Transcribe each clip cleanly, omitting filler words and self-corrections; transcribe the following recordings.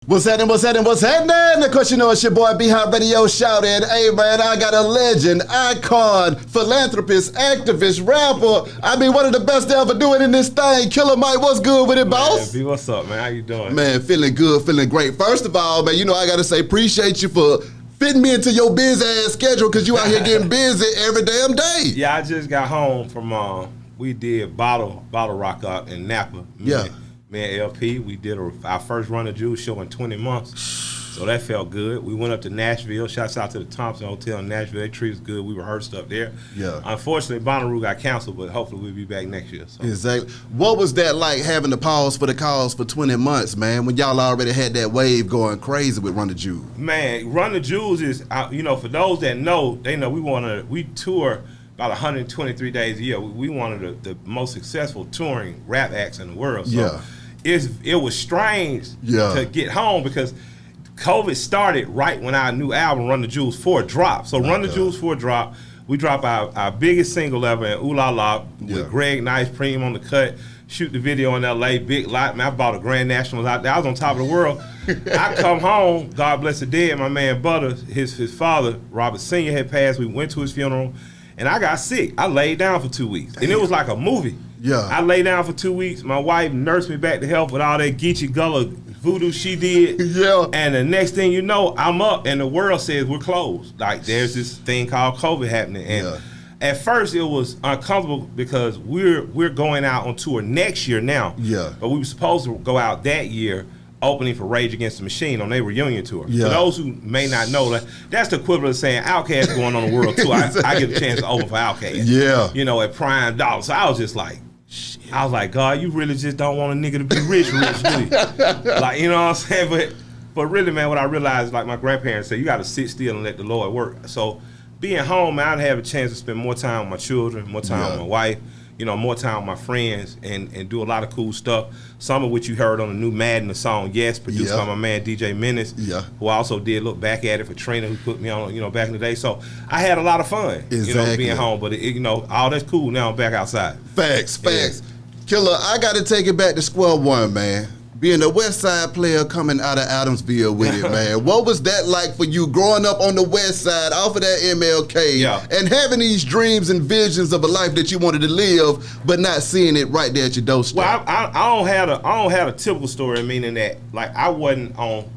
What's happening? Of course, you know it's your boy B-Hop Radio shouting, hey man, I got a legend, icon, philanthropist, activist, rapper. I mean, one of the best to ever do it in this thing. Killer Mike, what's good with it, boss? Man, B, what's up, man? How you doing? Man, feeling good, feeling great. First of all, man, you know I gotta say appreciate you for fitting me into your busy ass schedule because you out here getting busy every damn day. Yeah, I just got home from, we did Bottle Rock out in Napa. Me and LP, we did our first Run the Jewels show in 20 months. So that felt good. We went up to Nashville. Shouts out to the Thompson Hotel in Nashville. They treated us good. We rehearsed up there. Yeah. Unfortunately, Bonnaroo got canceled, but hopefully we'll be back next year. So. Exactly. What was that like having to pause for the cause for 20 months, man, when y'all already had that wave going crazy with Run the Jewels? Man, Run the Jewels is, you know, for those that know, they know we tour about 123 days a year. We one of the most successful touring rap acts in the world. So it was strange to get home because COVID started right when our new album, Run the Jewels 4, dropped. So Run the Jewels 4 dropped. We dropped our biggest single ever in Ooh La La with Greg Nice, Preem on the cut. Shoot the video in LA, big lot. Man, I bought a Grand National out there. I was on top of the world. I come home, God bless the dead, my man Butter, his father, Robert Sr. had passed. We went to his funeral. And I got sick. I laid down for 2 weeks. And it was like a movie. Yeah. I laid down for 2 weeks. My wife nursed me back to health with all that Geechee Gullah voodoo she did. Yeah. And the next thing you know, I'm up and the world says we're closed. Like there's this thing called COVID happening. And at first it was uncomfortable because we're going out on tour next year now. Yeah. But we were supposed to go out that year opening for Rage Against the Machine on their reunion tour. Yeah. For those who may not know, that's the equivalent of saying Outkast going on the world tour. I get a chance to open for Outkast. Yeah. You know, at Prime Dollar. So I was just like, shit. I was like, God, you really just don't want a nigga to be rich, do you? Like, you know what I'm saying? But really, man, what I realized, like my grandparents said, you got to sit still and let the Lord work. So being home, man, I'd have a chance to spend more time with my children, more time with my wife, you know, more time with my friends and do a lot of cool stuff. Some of which you heard on the new Madden, the song Yes, produced by my man DJ Menace, who also did Look Back at It for Trina, who put me on, you know, back in the day. So I had a lot of fun, you know, being home. But, you know, all that's cool. Now I'm back outside. Facts. Killer, I got to take it back to square one, man. Being a West Side player coming out of Adamsville with it, man. What was that like for you growing up on the West Side off of that MLK and having these dreams and visions of a life that you wanted to live, but not seeing it right there at your doorstep? Well, I don't have a typical story, meaning that like I wasn't on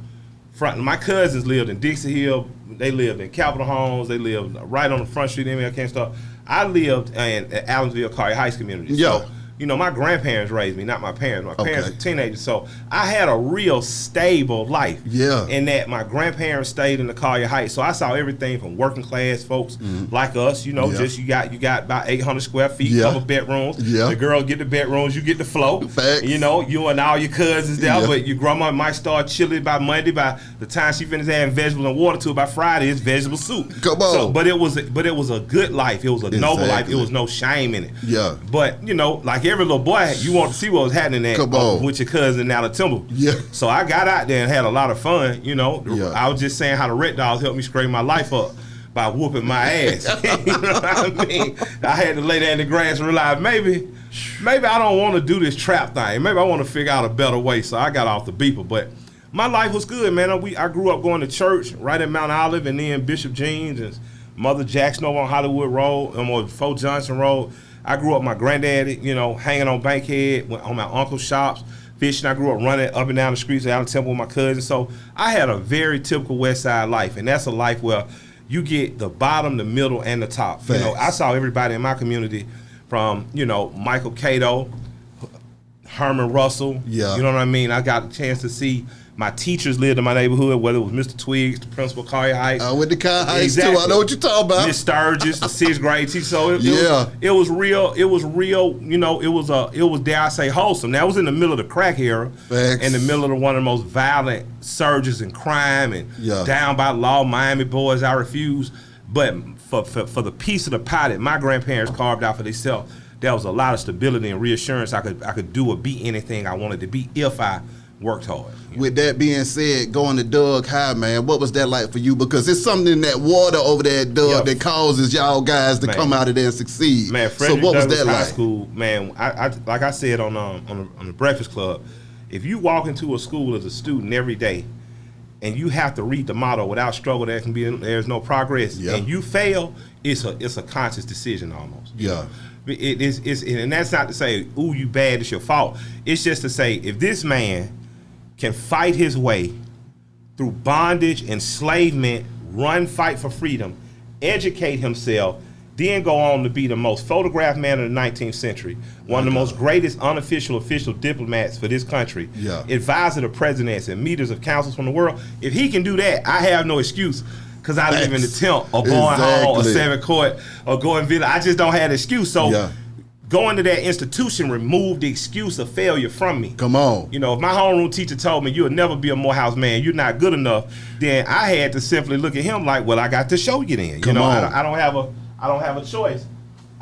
front. My cousins lived in Dixie Hill. They lived in Capitol Homes. They lived right on the front street of MLK and stuff. I lived in Adamsville Collier Heights community. So, you know, my grandparents raised me, not my parents. My parents were teenagers, so I had a real stable life. In that my grandparents stayed in the Collier Heights, so I saw everything from working class folks like us. You know, just you got about 800 square feet, couple bedrooms. The girls get the bedrooms, you get the floor. You know, you and all your cousins there, but your grandma might start chilling by Monday. By the time she finished adding vegetables and water to it, by Friday it's vegetable soup. Come on. So, but it was a good life. It was a noble life. It was no shame in it. But you know, like every little boy, you want to see what was happening there with your cousin out of Timber. So I got out there and had a lot of fun, you know. I was just saying how the Red Dogs helped me straighten my life up by whooping my ass. You know what I mean? I had to lay there in the grass and realize maybe I don't want to do this trap thing. Maybe I want to figure out a better way. So I got off the beeper. But my life was good, man. I grew up going to church right at Mount Olive and then Bishop Jeans and Mother Jackson over on Hollywood Road and on Fort Johnson Road. I grew up with my granddaddy, you know, hanging on Bankhead, on my uncle's shops, fishing. I grew up running up and down the streets out of Temple with my cousins. So I had a very typical West Side life, and that's a life where you get the bottom, the middle, and the top. You know, I saw everybody in my community from, you know, Michael Cato, Herman Russell. You know what I mean? I got a chance to see my teachers lived in my neighborhood, whether it was Mr. Twigs, the principal Collier Heights. I went to Collier Heights too. I know what you're talking about. Miss Sturgis, the 6th grade teacher. So it was real. It was real. You know, it was dare I say wholesome. That was in the middle of the crack era, in the middle of one of the most violent surges in crime and down by law, Miami boys. I refuse. But for the piece of the pie that my grandparents carved out for themselves, there was a lot of stability and reassurance. I could do or be anything I wanted to be if I worked hard. With that being said, going to Doug High, man, what was that like for you? Because it's something in that water over there at Doug that causes y'all guys to come out of there and succeed. Man, so what was that High like? School, man, I like I said on the Breakfast Club, if you walk into a school as a student every day and you have to read the motto, without struggle there's no progress, and you fail, it's a conscious decision almost. Yeah. It is, and that's not to say, ooh, you bad, it's your fault. It's just to say, if this man can fight his way through bondage, enslavement, fight for freedom, educate himself, then go on to be the most photographed man of the 19th century, one of the most greatest unofficial official diplomats for this country, advisor to presidents and meters of councils from the world. If he can do that, I have no excuse, because I live in the tent or going home or 7 Court or going villa. I just don't have an excuse. So going to that institution removed the excuse of failure from me. Come on. You know, if my homeroom teacher told me you'll never be a Morehouse man, you're not good enough, then I had to simply look at him like, well, I got to show you then. You know, I don't have a choice.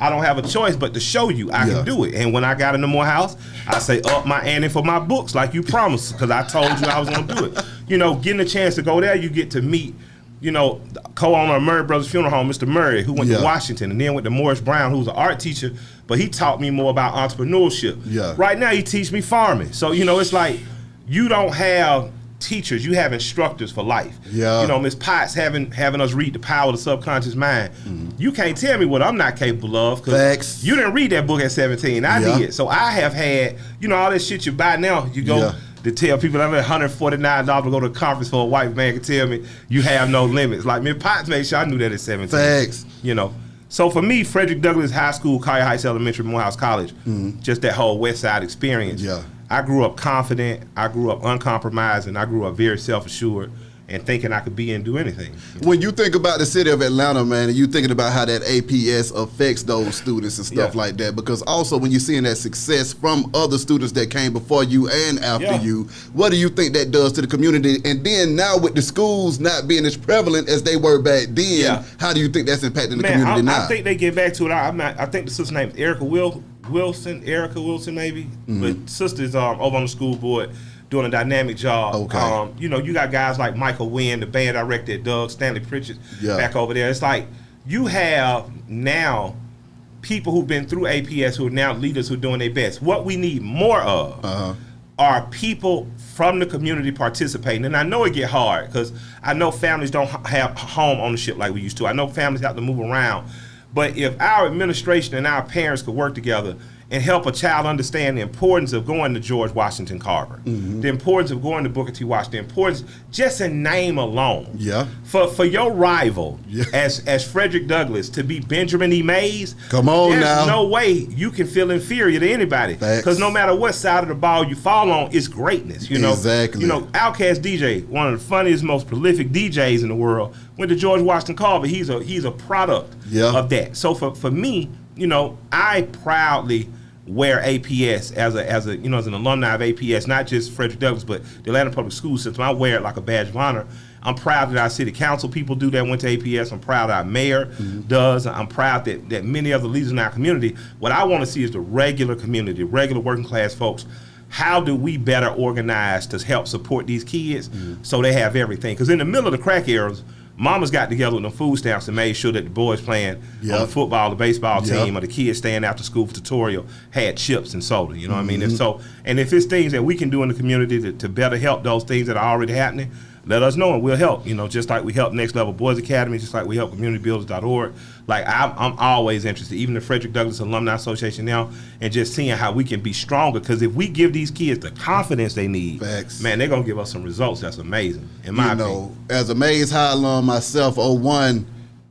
I don't have a choice but to show you I can do it. And when I got into Morehouse, I say up my ante for my books like you promised, because I told you I was going to do it. You know, getting a chance to go there, you get to meet, you know, the co-owner of Murray Brothers Funeral Home, Mr. Murray, who went to Washington, and then went to Morris Brown, who was an art teacher, but he taught me more about entrepreneurship. Right now, he teaches me farming. So, you know, it's like you don't have teachers, you have instructors for life. You know, Ms. Potts having us read The Power of the Subconscious Mind. You can't tell me what I'm not capable of, because you didn't read that book at 17. I did. So I have had, you know, all this shit you buy now, you go to tell people I'm at $149 to go to a conference for a white man can tell me you have no limits. Like, Ms. Potts made sure I knew that at 17. You know. So for me, Frederick Douglass High School, Collier Heights Elementary, Morehouse College, just that whole West Side experience. I grew up confident, I grew up uncompromised, and I grew up very self-assured and thinking I could be and do anything. When you think about the city of Atlanta, man, and you thinking about how that APS affects those students and stuff like that, because also when you're seeing that success from other students that came before you and after you, what do you think that does to the community? And then now with the schools not being as prevalent as they were back then, how do you think that's impacting the community now? I think they get back to it. I think the sister's name is Erica Wilson maybe, but sister's over on the school board doing a dynamic job. You know, you got guys like Michael Wynn, the band director at Doug, Stanley Pritchett back over there. It's like you have now people who've been through APS who are now leaders who are doing their best. What we need more of are people from the community participating. And I know it get hard, because I know families don't have home ownership like we used to. I know families have to move around. But if our administration and our parents could work together and help a child understand the importance of going to George Washington Carver, the importance of going to Booker T. Washington, the importance just in name alone. For your rival as Frederick Douglass to be Benjamin E. Mays, there's no way you can feel inferior to anybody. Because no matter what side of the ball you fall on, it's greatness. You know, you know, Outkast DJ, one of the funniest, most prolific DJs in the world, went to George Washington Carver. He's a product of that. So for me, you know, I proudly wear APS as a you know, as an alumni of APS, not just Frederick Douglass, but the Atlanta Public School System. I wear it like a badge of honor. I'm proud that our city council people do that, went to APS. I'm proud our mayor does. I'm proud that many other leaders in our community. What I want to see is the regular community, regular working class folks. How do we better organize to help support these kids so they have everything? Because in the middle of the crack eras, mamas got together with them food stamps and made sure that the boys playing on the football, the baseball team, or the kids staying after school for tutorial had chips and soda. You know what I mean? And so, and if it's things that we can do in the community to better help those things that are already happening, let us know and we'll help. You know, just like we help Next Level Boys Academy, just like we help CommunityBuilders.org. Like I'm always interested, even the Frederick Douglass Alumni Association now, and just seeing how we can be stronger. Because if we give these kids the confidence they need, man, they're gonna give us some results that's amazing. In my opinion, as a Mays High alum myself, 01.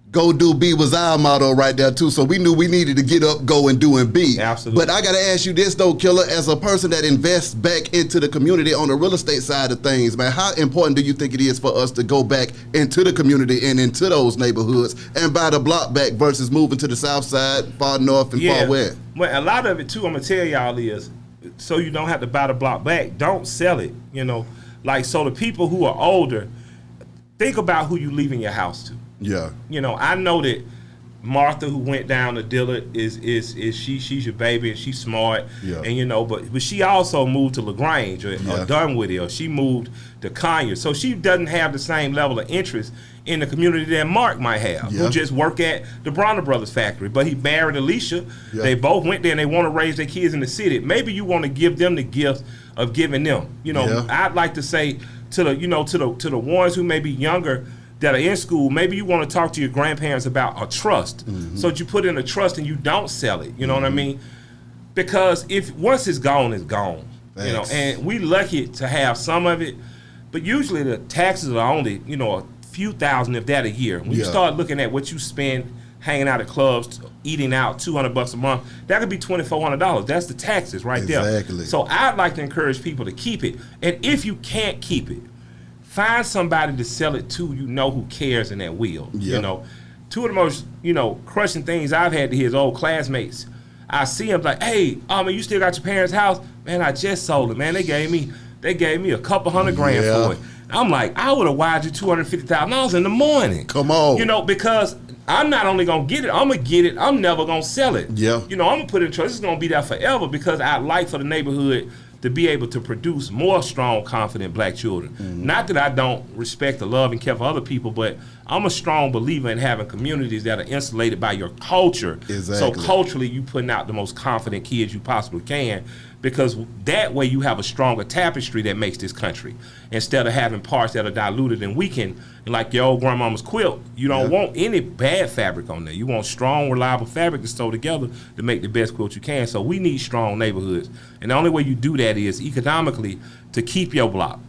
Go do be was our motto right there too. So we knew we needed to get up, go and do and be. Absolutely. But I gotta ask you this though, Killer, as a person that invests back into the community on the real estate side of things, man, how important do you think it is for us to go back into the community and into those neighborhoods and buy the block back versus moving to the south side, far north and far west? Well, a lot of it too, I'm gonna tell y'all is, so you don't have to buy the block back, don't sell it, you know. Like, so the people who are older, think about who you leaving your house to. You know, I know that Martha, who went down to Dillard, she's your baby and she's smart. And you know, but she also moved to LaGrange or Dunwoody, or she moved to Conyers. So she doesn't have the same level of interest in the community that Mark might have, who just work at the Bronner Brothers factory. But he married Alicia. They both went there and they want to raise their kids in the city. Maybe you want to give them the gift of giving them. You know, I'd like to say to the ones who may be younger that are in school, maybe you want to talk to your grandparents about a trust. So that you put in a trust and you don't sell it. You know what I mean? Because if once it's gone, it's gone. Thanks. You know, and we lucky to have some of it, but usually the taxes are only, a few thousand, if that, a year. When you start looking at what you spend hanging out at clubs, eating out $200 a month, that could be $2,400. That's the taxes right there. Exactly. So I'd like to encourage people to keep it. And if you can't keep it, find somebody to sell it to, who cares in that will. Yep. Two of the most, crushing things I've had to hear is old classmates. I see them like, hey, man, you still got your parents' house? Man, I just sold it, man. They gave me a couple $100,000 for it. I'm like, I would have wired you $250,000 in the morning. Come on. Because I'm not only going to get it, I'm going to get it. I'm never going to sell it. Yeah. I'm going to put it in trust. It's going to be there forever because I'd like for the neighborhood to be able to produce more strong, confident black children. Not that I don't respect the love and care for other people, but I'm a strong believer in having communities that are insulated by your culture. Exactly. So culturally, you putting out the most confident kids you possibly can, because that way you have a stronger tapestry that makes this country. Instead of having parts that are diluted and weakened, like your old grandmama's quilt, you don't want any bad fabric on there. You want strong, reliable fabric to sew together to make the best quilt you can. So we need strong neighborhoods. And the only way you do that is economically to keep your block.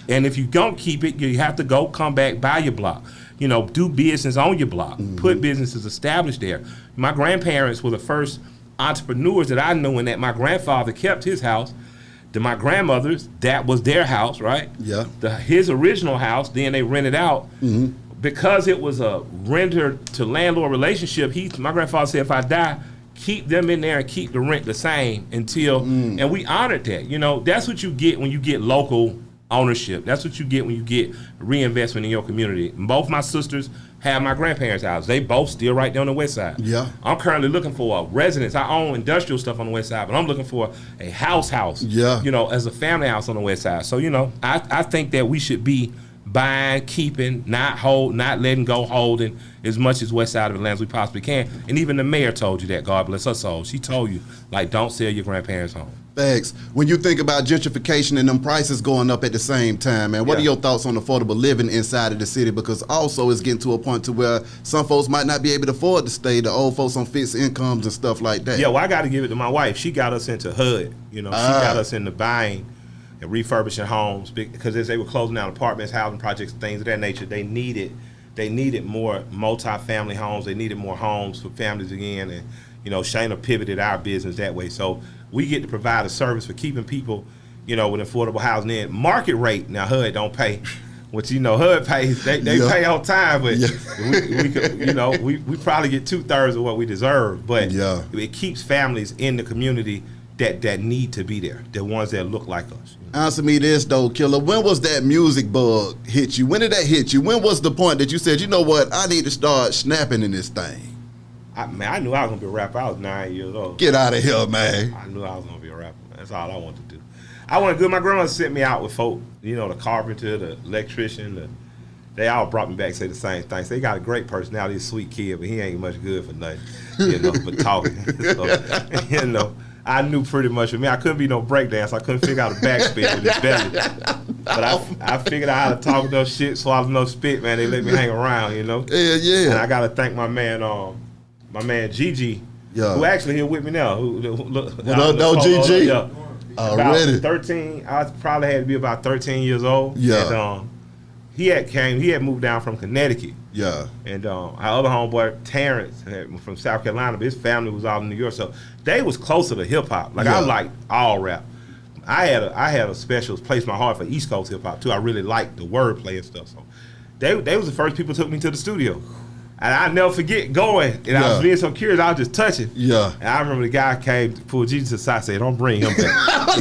And if you don't keep it, you have to come back, buy your block. Do business on your block. Put businesses established there. My grandparents were the first entrepreneurs that I knew, and that my grandfather kept his house. To my grandmother's, that was their house, right? Yeah. His original house, then they rented out. Because it was a renter to landlord relationship, my grandfather said, if I die, keep them in there and keep the rent the same until, and we honored that. That's what you get when you get local ownership. That's what you get when you get reinvestment in your community. And both my sisters have my grandparents' house. They both still right there on the west side. Yeah. I'm currently looking for a residence. I own industrial stuff on the west side, but I'm looking for a house. Yeah. As a family house on the west side. So, I think that we should be buying, keeping, not letting go, holding as much as west side of Atlanta as we possibly can. And even the mayor told you that, God bless her soul. She told you, don't sell your grandparents' home. Thanks. When you think about gentrification and them prices going up at the same time, man, what are your thoughts on affordable living inside of the city? Because also it's getting to a point to where some folks might not be able to afford to stay, the old folks on fixed incomes and stuff like that. Yeah, well, I got to give it to my wife. She got us into HUD. She got us into buying and refurbishing homes because as they were closing down apartments, housing projects, things of that nature, they needed more multi-family homes. They needed more homes for families again. And, Shayna pivoted our business that way. So we get to provide a service for keeping people, with affordable housing in. Market rate, now HUD don't pay. Which, HUD pays, they pay on time, but we could, we probably get 2/3 of what we deserve. But it keeps families in the community that need to be there, the ones that look like us. Answer me this though, Killer. When was that music bug hit you? When did that hit you? When was the point that you said, you know what, I need to start snapping in this thing? I knew I was gonna be a rapper. I was 9 years old. Get out of here, man. I knew I was gonna be a rapper. That's all I wanted to do. I wanted good. My grandma sent me out with folk, the carpenter, the electrician, they all brought me back say the same thing. So they got a great personality, a sweet kid, but he ain't much good for nothing, for talking. So, I knew pretty much of me. I couldn't be no breakdance. I couldn't figure out a backspin with his belly. But I figured out how to talk enough shit, swallow enough spit, man. They let me hang around, Yeah. And I got to thank my man Gigi, who actually here with me now. Gigi? Yeah. About 13, I probably had to be about 13 years old. Yeah. And he had moved down from Connecticut. Yeah. And our other homeboy, Terrence, from South Carolina, but his family was all in New York, so they was closer to hip hop. I liked all rap. I had a special place in my heart for East Coast hip hop too. I really liked the wordplay and stuff. So they was the first people who took me to the studio. And I never forget going, and I was being so curious, I was just touching. Yeah. And I remember the guy came to pull Jesus to the side, said, "Don't bring him back."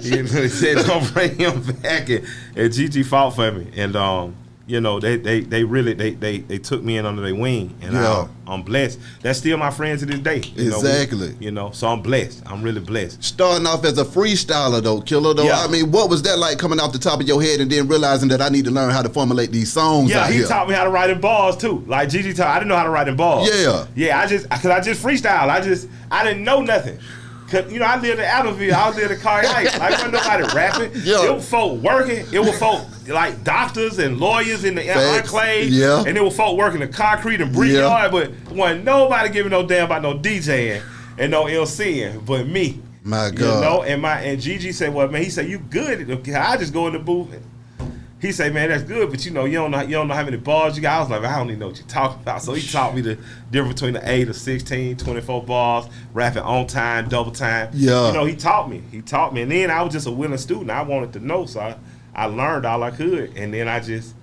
He said, "Don't bring him back." And Gigi fought for me, and they really took me in under their wing, and I'm blessed. That's still my friends to this day. Exactly. So I'm blessed. I'm really blessed. Starting off as a freestyler though, Killer though. Yeah. I mean, what was that like coming off the top of your head and then realizing that I need to learn how to formulate these songs? Yeah, he taught me how to write in bars too. Like Gigi I didn't know how to write in bars. Yeah. Yeah, because I just freestyle. I didn't know nothing. Cause you know I lived in Adamsville, I lived in Car Heights. Like wasn't nobody rapping. Yeah. It was folk working. It was folk like doctors and lawyers in the enclave. Yeah. And it was folk working the concrete and brick yard, but wasn't nobody giving no damn about no DJing and no LCing, but me. My God. You know, and Gigi said, well, man, he said, you good. I just go in the booth. He said, man, that's good, but you don't know how many bars you got. I was like, I don't even know what you're talking about. So he taught me the difference between the 8 or 16, 24 bars, rapping on time, double time. Yeah. You know, he taught me. And then I was just a willing student. I wanted to know, so I learned all I could. And then I just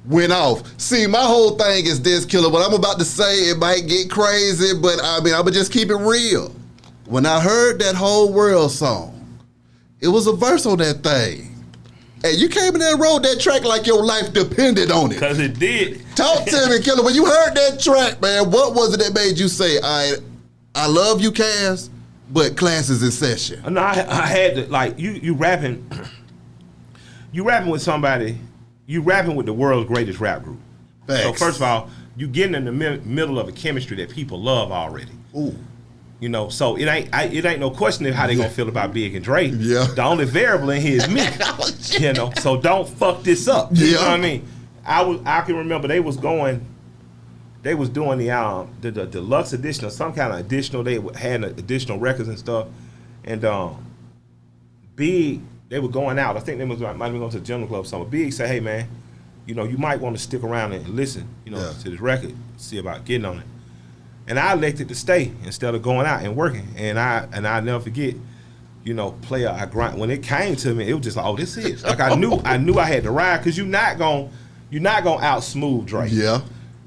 went off. See, my whole thing is this, Killer. What I'm about to say, it might get crazy, but I mean, I'm going to just keep it real. When I heard that Whole World song, it was a verse on that thing. And you came in there and wrote that track like your life depended on it. Because it did. Talk to me, Killer. When you heard that track, man, what was it that made you say, I love you, Cass, but class is in session? No, I had to, like, you rapping with somebody, you rapping with the world's greatest rap group. Facts. So first of all, you getting in the middle of a chemistry that people love already. Ooh. You know, so it ain't no question of how they gonna feel about Big and Dre. Yeah. The only variable in here is me. You know, so don't fuck this up. You know what I mean? I can remember they was doing the deluxe edition or some kind of additional. They had additional records and stuff, and Big, they were going out. I think they might have been going to the General Club or something. Big said, hey man, you know, you might want to stick around and listen, you know, to this record, see about getting on it. And I elected to stay instead of going out and working. And I never forget, you know, player I grind. When it came to me, it was just like, oh, this is. Like I knew I had to ride, because you're not gonna out smooth Dre. Yeah.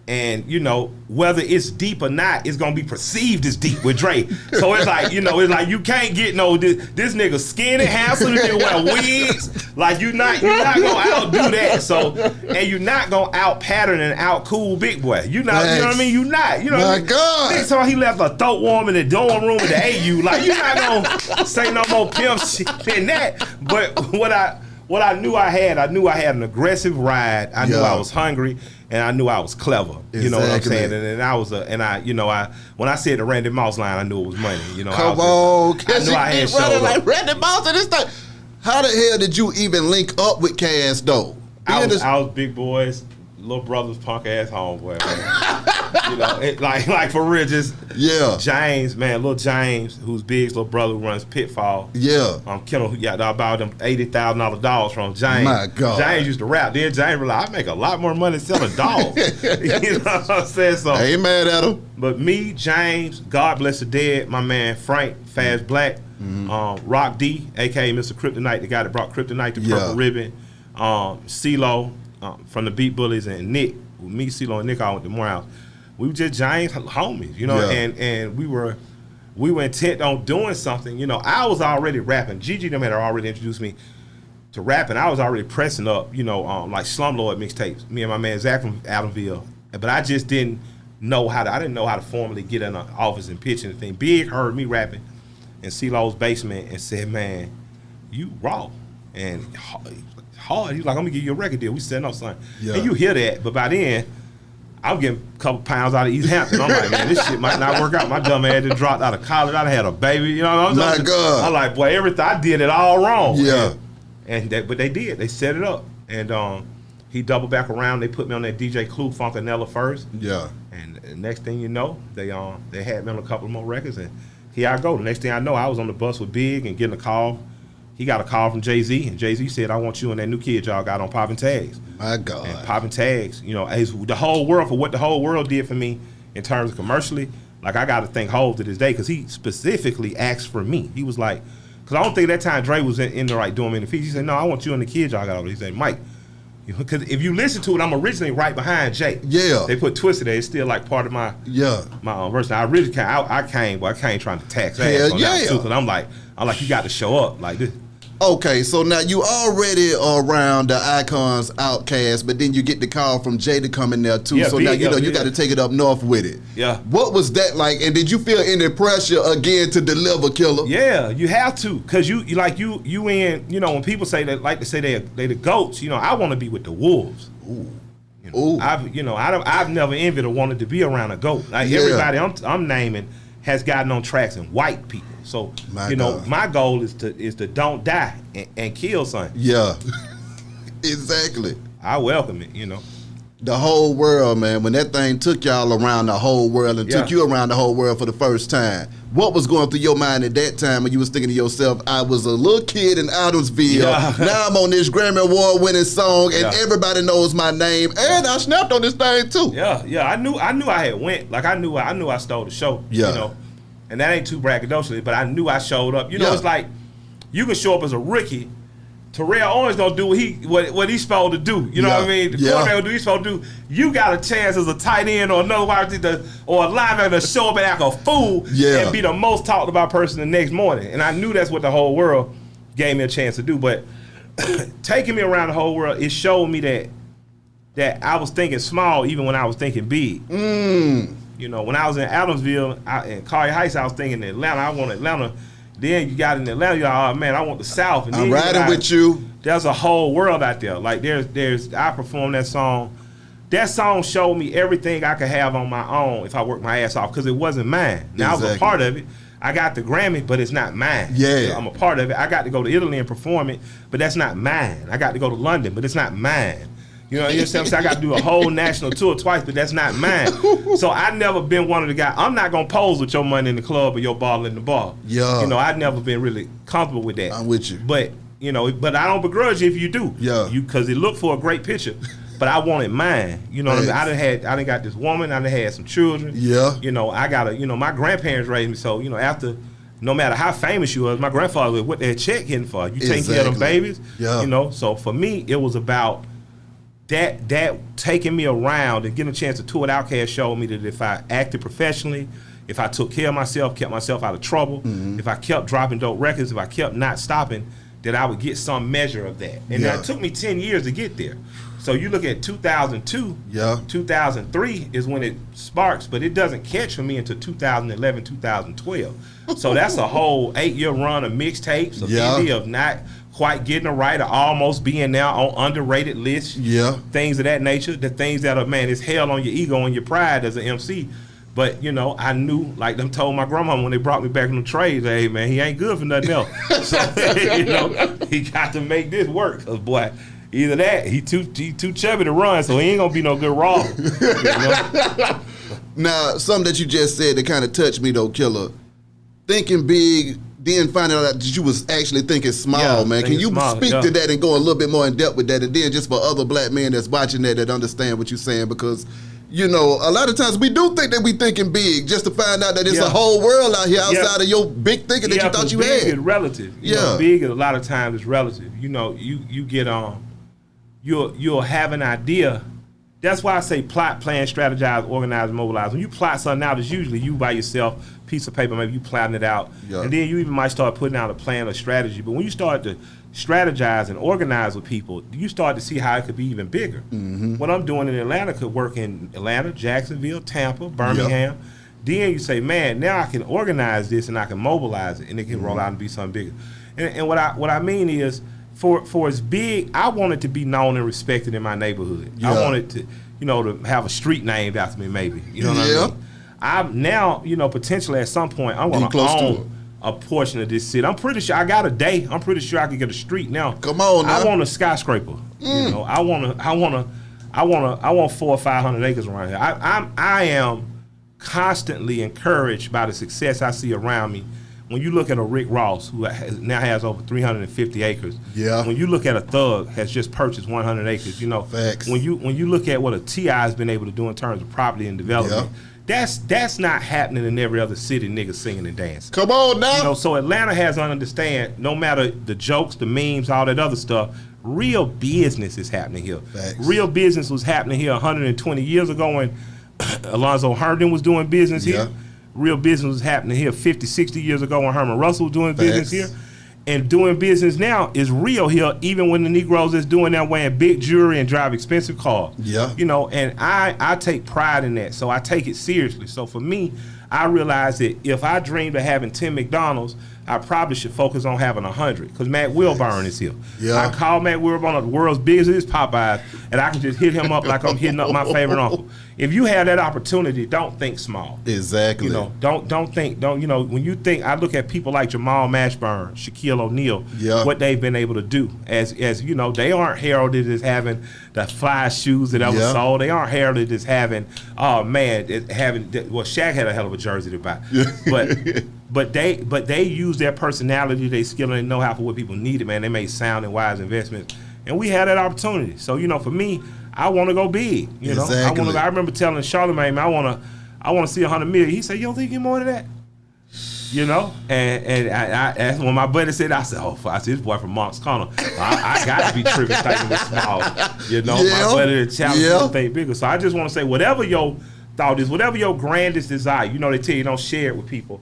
And you know, whether it's deep or not, it's gonna be perceived as deep with Dre. So it's like, you know, it's like you can't get this nigga skinny, handsome, this nigga wear wigs. Like you're not gonna outdo that. So, and you're not gonna out pattern and out cool Big Boy. You know what I mean? You not. You know. My God. Next time he left a throat warm in the dorm room at the AU. Like you're not gonna say no more pimp shit than that. But what I knew I had an aggressive ride. I knew I was hungry. And I knew I was clever, you know what I'm saying, when I said the Randy Moss line, I knew it was money, you know. Come on, I knew I had showed like Randy Moss and this thing. How the hell did you even link up with Cass though? I was Big Boy's little brother's punk ass homeboy, man. You know, like for real, just James, man, little James, who's Big's little brother, who runs Pitfall. Yeah. Kendall, who got about them $80,000 dogs from James. My God. James used to rap. Then James realized I make a lot more money selling dogs. You know what I'm saying? So I ain't mad at him. But me, James, God bless the dead, my man Frank, Faz Black, Rock D, aka Mr. Kryptonite, the guy that brought Kryptonite to Purple Ribbon, CeeLo from the Beat Bullies, and Nick. Me, CeeLo, and Nick all went to Morehouse. We were just James homies, you know, and we were intent on doing something. You know, I was already rapping. Gigi them had already introduced me to rapping. I was already pressing up, you know, like Slumlord mixtapes. Me and my man Zach from Adamsville, but I just didn't know how to formally get in an office and pitch anything. Big heard me rapping in CeeLo's basement and said, "Man, you raw and hard." He was like, "I'm gonna give you a record deal." We said, "No, son," and you hear that, but by then, I'm getting a couple pounds out of East Hampton. I'm like, man, this shit might not work out. My dumb ass just dropped out of college. I had a baby. You know what I'm saying? My God. I'm like, boy, everything, I did it all wrong. Yeah. But they did. They set it up. And he doubled back around. They put me on that DJ Clue Funkanella first. Yeah. And the next thing you know, they had me on a couple more records. And here I go. The next thing I know, I was on the bus with Big and getting a call. He got a call from Jay-Z, and Jay-Z said, "I want you and that new kid y'all got on Poppin' Tags." My God. And Poppin' Tags, you know, the whole world, for what the whole world did for me in terms of commercially, like I got to thank Hov to this day, because he specifically asked for me. He was like, because I don't think that time Dre was in the right doing me in the fees. He said, "No, I want you and the kid y'all got over." He said, "Mike," because if you listen to it, I'm originally right behind Jay. Yeah. They put Twisted there. It's still like part of my verse. Now I really came. I came trying to tax ass on that too, because I'm like, you got to show up like this. Okay, so now you already around the Icons Outkast, but then you get the call from Jay to come in there too. So now you got to take it up north with it. Yeah. What was that like? And did you feel any pressure again to deliver, Killer? Yeah, you have to, cause you in, you know, when people say they like to say they the goats, you know, I want to be with the wolves. Ooh. You know, I've never envied or wanted to be around a goat. Like everybody I'm naming has gotten on tracks and white people. So my goal is to don't die and kill something. Yeah, exactly. I welcome it. The whole world, man. When that thing took y'all around the whole world and took you around the whole world for the first time, what was going through your mind at that time when you was thinking to yourself, I was a little kid in Adamsville, now I'm on this Grammy Award winning song and everybody knows my name and I snapped on this thing too. Yeah. I knew I had went. Like I knew I stole the show. Yeah. And that ain't too braggadocious, but I knew I showed up. It's like you can show up as a rookie. Terrell Owens don't do what he's supposed to do. You know what I mean? The quarterback will do what he's supposed to do. You got a chance as a tight end or another wide receiver or a linebacker to show up and act a fool and be the most talked about person the next morning. And I knew that's what the whole world gave me a chance to do. But taking me around the whole world, it showed me that I was thinking small even when I was thinking big. When I was in Adamsville and Collier Heights, I was thinking Atlanta. I want Atlanta. Then you got in Atlanta, you're like, oh man, I want the South. And I'm riding with you. There's a whole world out there. Like I performed that song. That song showed me everything I could have on my own if I worked my ass off, because it wasn't mine. Now I was a part of it. I got the Grammy, but it's not mine. Yeah. I'm a part of it. I got to go to Italy and perform it, but that's not mine. I got to go to London, but it's not mine. You know what I'm saying? I got to do a whole national tour twice, but that's not mine. So I never been one of the guys. I'm not gonna pose with your money in the club or your ball in the bar. Yeah. I've never been really comfortable with that. I'm with you. But but I don't begrudge you if you do. Yeah. Because it looked for a great picture, but I wanted mine. You know what I mean? I done got this woman. I done had some children. Yeah. I got my grandparents raised me, so after. No matter how famous you was, my grandfather was what that check hitting for. You taking care of them babies. Yeah. So for me, it was about. That taking me around and getting a chance to tour at Outkast showed me that if I acted professionally, if I took care of myself, kept myself out of trouble, if I kept dropping dope records, if I kept not stopping, that I would get some measure of that. And it took me 10 years to get there. So you look at 2002, 2003 is when it sparks, but it doesn't catch for me until 2011, 2012. So that's a whole 8-year run of mixtapes, of not quite getting it right or almost being now on underrated lists, things of that nature, the things that are, man, it's hell on your ego and your pride as an MC. But, I knew, like them told my grandma when they brought me back in the trades, hey, man, he ain't good for nothing else. So, he got to make this work. Because, boy, either that, he too chubby to run, so he ain't going to be no good raw. Now, something that you just said that kind of touched me, though, Killer. Thinking big, then finding out that you was actually thinking small, man. Can you speak to that and go a little bit more in depth with that? And then just for other black men that's watching that understand what you're saying, because, a lot of times we do think that we thinking big just to find out that it's a whole world out here outside of your big thinking that you thought you had. Big is relative. Big a lot of times is relative. You get you'll have an idea. That's why I say plot, plan, strategize, organize, mobilize. When you plot something out, it's usually you by yourself, piece of paper, maybe you plotting it out. Yeah. And then you even might start putting out a plan or strategy. But when you start to strategize and organize with people, you start to see how it could be even bigger. Mm-hmm. What I'm doing in Atlanta could work in Atlanta, Jacksonville, Tampa, Birmingham. Yep. Then you say, man, now I can organize this and I can mobilize it and it can roll out and be something bigger. And what I mean is, For as big, I wanted to be known and respected in my neighborhood. Yeah. I wanted to, to have a street named after me, maybe. You know what I mean? I'm now, potentially at some point, I'm going to own a portion of this city. I'm pretty sure I got a day. I'm pretty sure I could get a street now. Come on, now. I want a skyscraper. I want 400 or 500 acres around here. I am constantly encouraged by the success I see around me. When you look at a Rick Ross, who now has over 350 acres, when you look at a Thug has just purchased 100 acres, Facts. When you look at what a T.I. has been able to do in terms of property and development, that's not happening in every other city, niggas singing and dancing. Come on now. So Atlanta has to understand, no matter the jokes, the memes, all that other stuff, real business is happening here. Facts. Real business was happening here 120 years ago when Alonzo Herndon was doing business here. Real business was happening here 50, 60 years ago when Herman Russell was doing business here. And doing business now is real here, even when the Negroes is doing that wearing big jewelry and drive expensive cars. Yeah. And I take pride in that, so I take it seriously. So for me, I realize that if I dreamed of having 10 McDonald's, I probably should focus on having 100 because Matt Wilburn is here. Yeah. I call Matt Wilburn, the world's biggest Popeyes, and I can just hit him up like I'm hitting up my favorite uncle. If you have that opportunity, don't think small. Exactly. You know, don't think, when you think, I look at people like Jamal Mashburn, Shaquille O'Neal, what they've been able to do. As you know, they aren't heralded as having the fly shoes that ever sold. They aren't heralded as having, Shaq had a hell of a jersey to buy. But they use their personality, their skill, and their know-how for what people needed, man. They made sound and wise investments. And we had that opportunity. So, for me, I want to go big. Exactly. I remember telling Charlamagne, man, I want to see 100 million. He said, you don't think you more than that? And I when my buddy said, I said, this boy from Monk's Corner. I got to be tripping thinking this small. My buddy challenged me to think bigger. So I just want to say, whatever your thought is, whatever your grandest desire, they tell you don't share it with people.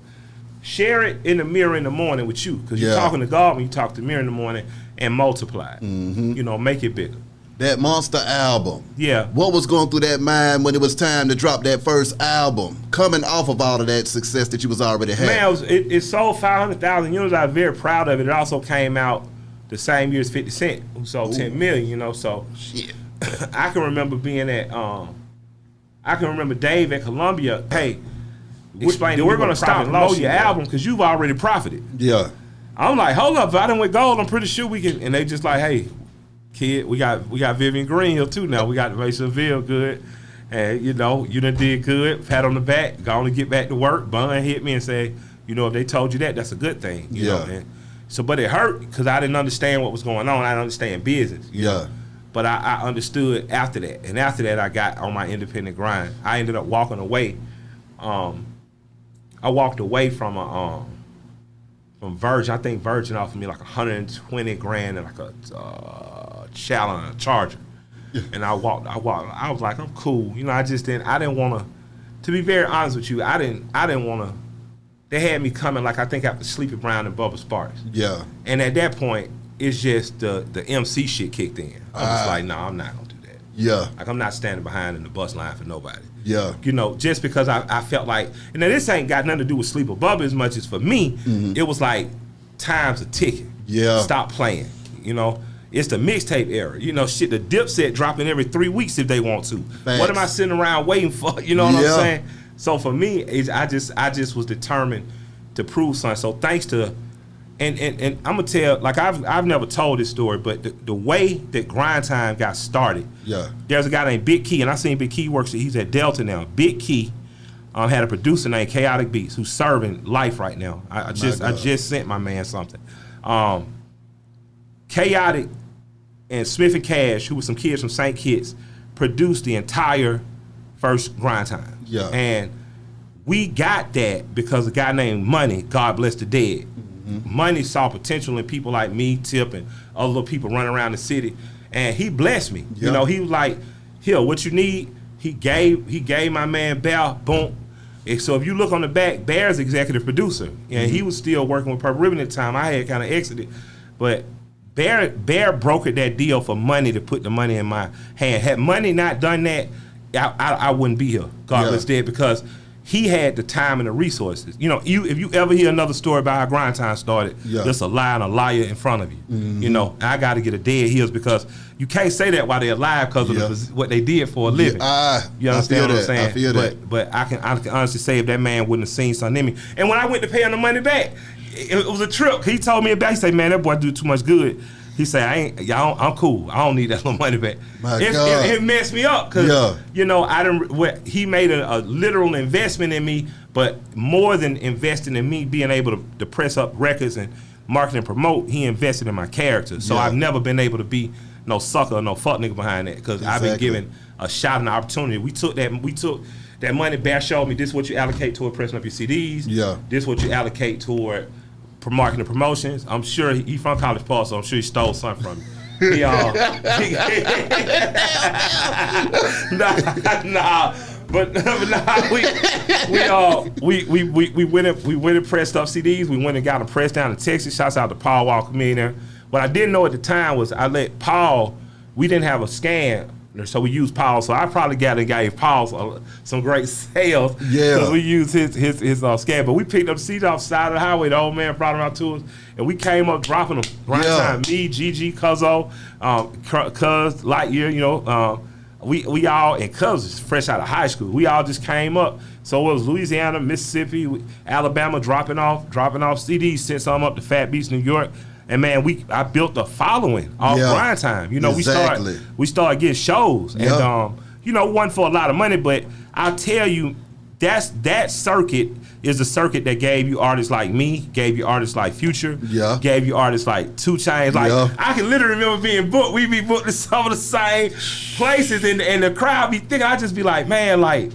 Share it in the mirror in the morning with you, because you're talking to God when you talk to the mirror in the morning, and multiply it. Mm-hmm. Make it bigger. That Monster album. Yeah. What was going through that mind when it was time to drop that first album, coming off of all of that success that you was already having? Man, it sold 500,000 units. I was very proud of it. It also came out the same year as 50 Cent, who sold 10 million, so shit. I can remember being at Dave at Columbia, hey, explain, we're going to stop and promote your album because you've already profited. Yeah. I'm like, hold up, if I done with gold, I'm pretty sure we can. And they just like, hey, kid, we got Vivian Green here too now. We got to make sure feel good. And, you done did good. Pat on the back. Go on and get back to work. Bun hit me and say, if they told you that, that's a good thing. You know? And so, but it hurt because I didn't understand what was going on. I didn't understand business. You know? But I understood after that. And after that, I got on my independent grind. I ended up walking away. I walked away from Virgin. I think Virgin offered me like 120 grand and like a Challenger, a Charger. Yeah. And I walked. I was like, I'm cool. I didn't want to be very honest with you, I didn't want to. They had me coming like I think after Sleepy Brown and Bubba Sparks. Yeah. And at that point, it's just the MC shit kicked in. I was like, no, I'm not gonna do that. Yeah. Like I'm not standing behind in the bus line for nobody. Yeah. Just because I felt like, and now this ain't got nothing to do with Sleeper Bubba as much as for me, it was like time's a ticking. Yeah. Stop playing. It's the mixtape era. Shit, the Dipset dropping every 3 weeks if they want to. Thanks. What am I sitting around waiting for? You know what I'm saying? So for me, I just was determined to prove something. So thanks to, and I'm gonna tell, like I've never told this story, but the way that Grind Time got started. Yeah. There's a guy named Big Key, and I seen Big Key works. He's at Delta now. Big Key had a producer named Chaotic Beats who's serving life right now. I just sent my man something. Chaotic and Smith and Cash, who were some kids from St. Kitts, produced the entire first Grind Time. Yeah. And we got that because a guy named Money, God bless the dead. Mm-hmm. Money saw potential in people like me, Tip, and other little people running around the city, and he blessed me. Yeah. He was like, "Here, what you need?" He gave my man Bear, boom. And so if you look on the back, Bear's executive producer, and he was still working with Purple Ribbon at the time. I had kind of exited, but Bear brokered that deal for Money to put the money in my hand. Had Money not done that, I wouldn't be here. God bless dead, because he had the time and the resources. If you ever hear another story about how Grind Time started, there's a lie and a liar in front of you. Mm-hmm. I got to get a dead heels because you can't say that while they're alive because of what they did for a living. You understand what I'm saying? I feel that. But I can honestly say if that man wouldn't have seen something in me. And when I went to pay him the money back, it was a trip. He told me about it. He said, man, that boy do too much good. He said, I'm cool. I don't need that little money back. It messed me up because, he made a literal investment in me, but more than investing in me being able to press up records and market and promote, he invested in my character. So I've never been able to be no sucker or no fuck nigga behind that because I've been given a shot and an opportunity. We took that money. Bear showed me this is what you allocate toward pressing up your CDs. Yeah. This is what you allocate toward marketing and promotions. I'm sure he from College Park, so I'm sure he stole something from me. We went and pressed up CDs. We went and got them pressed down in Texas. Shouts out to Paul Walker Millionaire. What I didn't know at the time was I let Paul. We didn't have a scan So we used Paul. So I probably gave Paul some great sales. Yeah. Because we used his scan. But we picked up seeds off the side of the highway. The old man brought them out to us. And we came up dropping them. Right time. Me, Gigi, Cuzzo, Cuz, Lightyear, you know. We all, and Cuz was fresh out of high school. We all just came up. So it was Louisiana, Mississippi, Alabama dropping off CDs, sent some up to Fat Beach, New York. And man, I built a following off grind time. You know, exactly. we started getting shows. And you know, wasn't for a lot of money, but I'll tell you, that circuit is the circuit that gave you artists like me, gave you artists like Future, gave you artists like 2 Chainz. Like I can literally remember being booked. We be booked in some of the same places, and the crowd be thinking. I just be like, man, like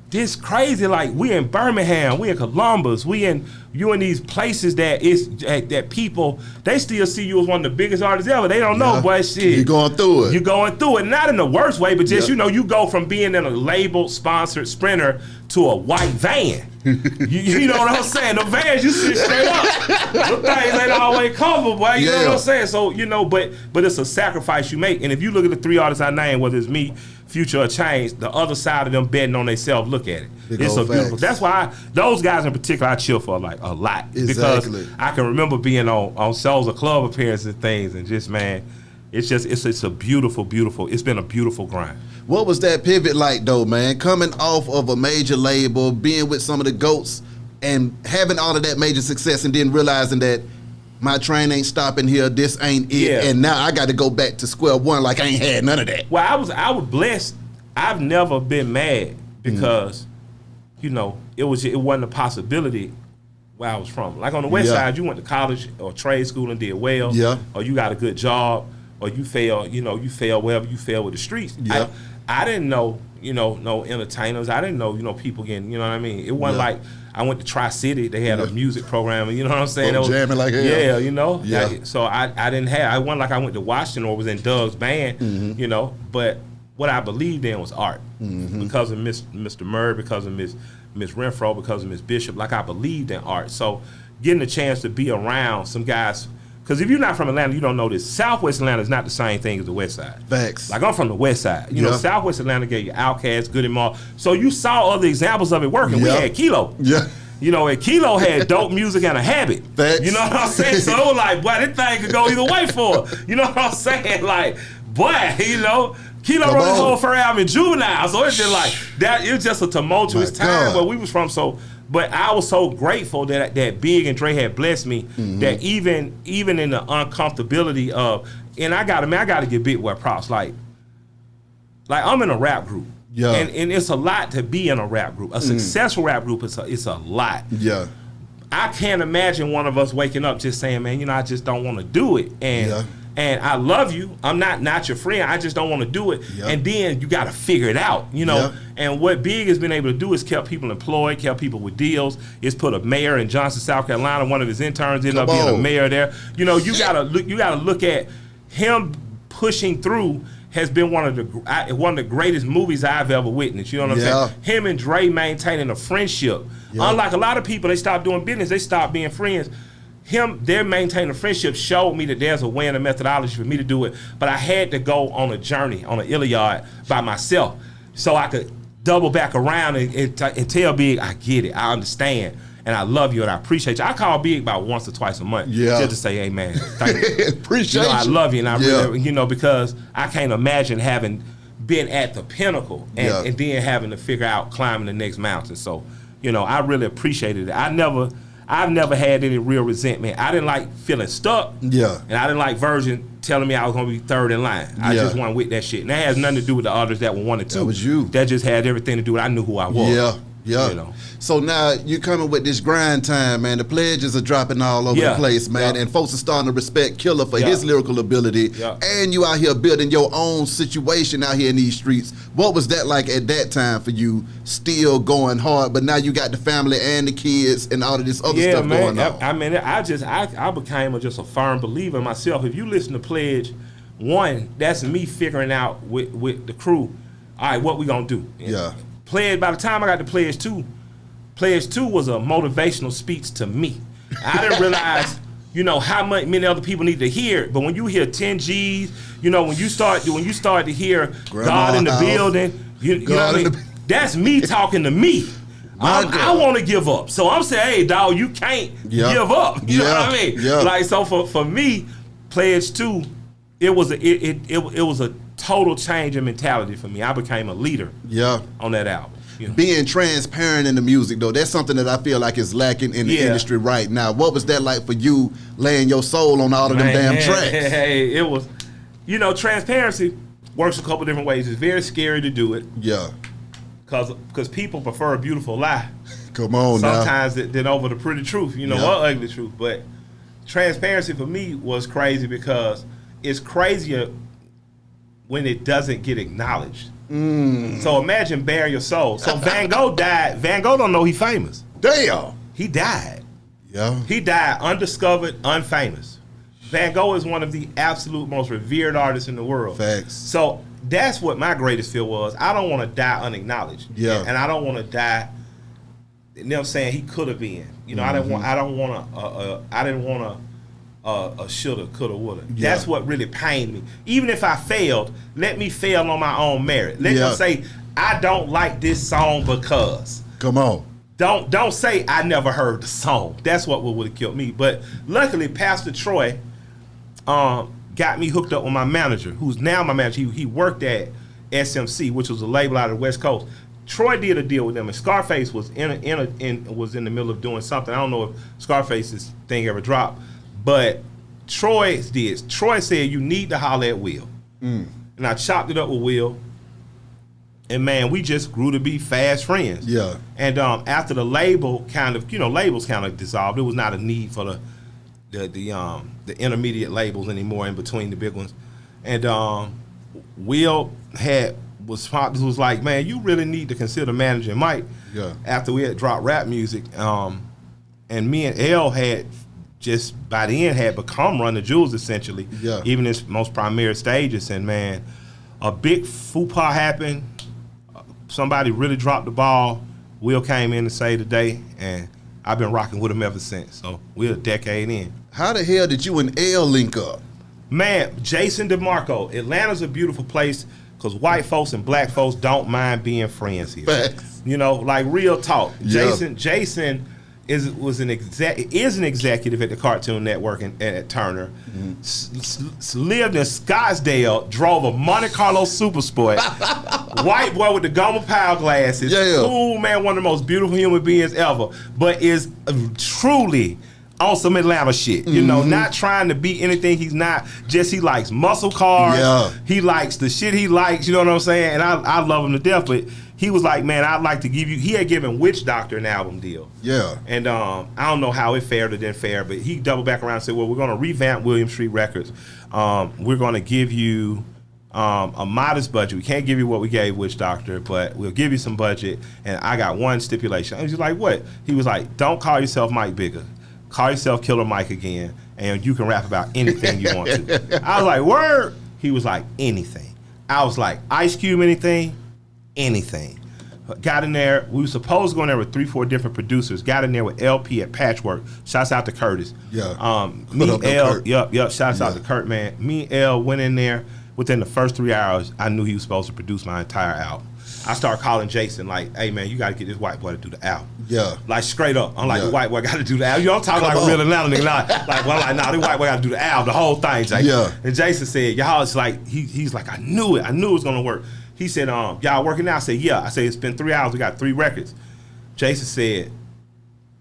this crazy. Like we in Birmingham, we in Columbus, you in these places that people, they still see you as one of the biggest artists ever. They don't know, but shit. You're going through it. You're going through it, not in the worst way, but just, you know, you go from being in a label sponsored Sprinter to a white van. you know what I'm saying? The vans you sit straight up. The things ain't always comfortable, boy. You know what I'm saying? So, you know, but it's a sacrifice you make. And if you look at the 3 artists I named, whether it's me, Future, or Chainz, the other side of them betting on themselves, look at it. It's a beautiful. That's why those guys in particular I chill for like a lot. Exactly. Because I can remember being on shows or club appearances and things, and just, man, it's a beautiful, it's been a beautiful grind. What was that pivot like though, man? Coming off of a major label, being with some of the GOATs, and having all of that major success, and then realizing that my train ain't stopping here, this ain't it, and now I got to go back to square one like I ain't had none of that. Well, I was blessed. I've never been mad because, you know, it wasn't a possibility where I was from. Like on the West Side, you went to college or trade school and did well, or you got a good job, or you fail wherever you fail with the streets. I didn't know, you know, no entertainers. I didn't know, you know, people getting, you know what I mean? It wasn't like I went to Tri-City. They had a music program, you know what I'm saying? Jamming like hell. Yeah, you know. So I wasn't like I went to Washington or was in Doug's band, you know. But what I believed in was art because of Mr. Murray, because of Miss Renfro, because of Miss Bishop. Like I believed in art. So getting a chance to be around some guys. Because if you're not from Atlanta, you don't know this. Southwest Atlanta is not the same thing as the West Side. Facts. Like I'm from the West Side. You know, Southwest Atlanta gave you Outkast, Goody Mob. So you saw other examples of it working. We had Kilo. You know, and Kilo had dope music and a habit. Facts. You know what I'm saying? So it was like, boy, this thing could go either way for her. You know what I'm saying? Like, boy, you know, Kilo wrote his whole first album in Juvenile. So it's just like that. It was just a tumultuous time where we was from. So. But I was so grateful that Big and Dre had blessed me that even in the uncomfortability of, and I gotta give Big Boy props. Like I'm in a rap group, and it's a lot to be in a rap group. A successful rap group it's a lot. I can't imagine one of us waking up just saying, man, you know, I just don't want to do it, and I love you. I'm not your friend. I just don't want to do it. And then you got to figure it out, you know. And what Big has been able to do is kept people employed, kept people with deals. It's put a mayor in Johnson, South Carolina. One of his interns ended up being a mayor there. You know, you gotta look at him pushing through. Has been one of the greatest movies I've ever witnessed. You know what I'm saying? Him and Dre maintaining a friendship. Unlike a lot of people, they stop doing business. They stop being friends. They're maintaining a friendship showed me that there's a way and a methodology for me to do it. But I had to go on a journey, on an Iliad by myself so I could double back around and tell Big, I get it, I understand, and I love you and I appreciate you. I call Big about once or twice a month just to say, hey man, thank you. Appreciate you. I love you, and I really, you know, because I can't imagine having been at the pinnacle and then having to figure out climbing the next mountain. So, you know, I really appreciated it. I've never had any real resentment. I didn't like feeling stuck. And I didn't like Virgin telling me I was going to be third in line. I just wasn't with that shit. And that has nothing to do with the others that were 1 and 2. That was you. That just had everything to do with I knew who I was. You know? So now you coming with this grind time, man. The pledges are dropping all over the place, man. And folks are starting to respect Killer for his lyrical ability. And you out here building your own situation out here in these streets. What was that like at that time for you, still going hard, but now you got the family and the kids and all of this other stuff going on? I mean, I became just a firm believer in myself. If you listen to Pledge 1, that's me figuring out with the crew, all right, what we gonna do? Pledge, by the time I got to Pledge 2 was a motivational speech to me. I didn't realize you know, how many other people need to hear it. But when you hear 10 G's, you know, when you start to hear God in the building, you know what I mean? That's me talking to me. I want to give up. So I'm saying, hey, dog, you can't give up. You know what I mean? Yeah. Like, so for me, Pledge 2, it was a total change in mentality for me. I became a leader on that album. You know? Being transparent in the music, though, that's something that I feel like is lacking in the industry right now. What was that like for you, laying your soul on all of them damn tracks? Hey, it was, you know, transparency works a couple different ways. It's very scary to do it. Yeah. Because people prefer a beautiful lie. Come on sometimes than over the pretty truth, you know, or ugly truth. But transparency for me was crazy because it's crazier when it doesn't get acknowledged. So imagine bare your soul. So Van Gogh died. Van Gogh don't know he famous. Damn. He died. Yeah. He died undiscovered, unfamous. Van Gogh is one of the absolute most revered artists in the world. Facts. So that's what my greatest fear was. I don't want to die unacknowledged. Yeah. And I don't want to die. You know what I'm saying? He could have been. You know, I didn't want a shoulda, coulda, woulda. Yeah. That's what really pained me. Even if I failed, let me fail on my own merit. Let them say, I don't like this song because. Come on. Don't say I never heard the song. That's what would have killed me. But luckily, Pastor Troy got me hooked up with my manager, who's now my manager. He worked at SMC, which was a label out of the West Coast. Troy did a deal with them, and Scarface was in the middle of doing something. I don't know if Scarface's thing ever dropped, but Troy's did. Troy said, you need to holler at Will. And I chopped it up with Will, and man, we just grew to be fast friends. Yeah. And after the label labels kind of dissolved, there was not a need for the intermediate labels anymore in between the big ones. And Will was like, man, you really need to consider managing Mike. Yeah. After we had dropped rap music, and me and L had just by the end had become Run the Jewels essentially. Yeah. Even its most primary stages. And man, a big faux pas happened. Somebody really dropped the ball. Will came in to save the day, and I've been rocking with him ever since. So we're a decade in. How the hell did you and L link up? Man, Jason DeMarco. Atlanta's a beautiful place because white folks and black folks don't mind being friends here. Facts. You know, like real talk. Yeah. Jason is an executive at the Cartoon Network and at Turner. Lived in Scottsdale, drove a Monte Carlo Super Sport. White boy with the Gomer Pyle glasses. Yeah. Cool man, one of the most beautiful human beings ever. But is truly on some Atlanta shit. You know, not trying to be anything he's not. Just he likes muscle cars. Yeah. He likes the shit he likes. You know what I'm saying? And I love him to death. But he was like, man, I'd like to give you. He had given Witch Doctor an album deal. Yeah. And I don't know how it fared or didn't fare, but he doubled back around and said, well, we're going to revamp William Street Records. We're going to give you a modest budget. We can't give you what we gave Witch Doctor, but we'll give you some budget. And I got one stipulation. I was like, what? He was like, don't call yourself Mike Bigger. Call yourself Killer Mike again, and you can rap about anything you want to. I was like, word? He was like, anything. I was like, Ice Cube anything? Anything. Got in there. We were supposed to go in there with 3-4 different producers. Got in there with LP at Patchwork. Shouts out to Curtis. Yeah. Me, L, yep. Shouts out to Kurt, man. Me, L went in there. Within the first 3 hours, I knew he was supposed to produce my entire album. I started calling Jason like, hey man, you got to get this white boy to do the album. Yeah. Like straight up. I'm like, the white boy got to do the album. You know, I'm talking like a real Atlanta nigga. Like, well, I'm like, nah, the white boy got to do the album, the whole thing. Like, yeah. And Jason said, y'all, it's like, he's like, I knew it. I knew it was going to work. He said, y'all working now? I said, yeah. I said, it's been 3 hours. We got 3 records. Jason said,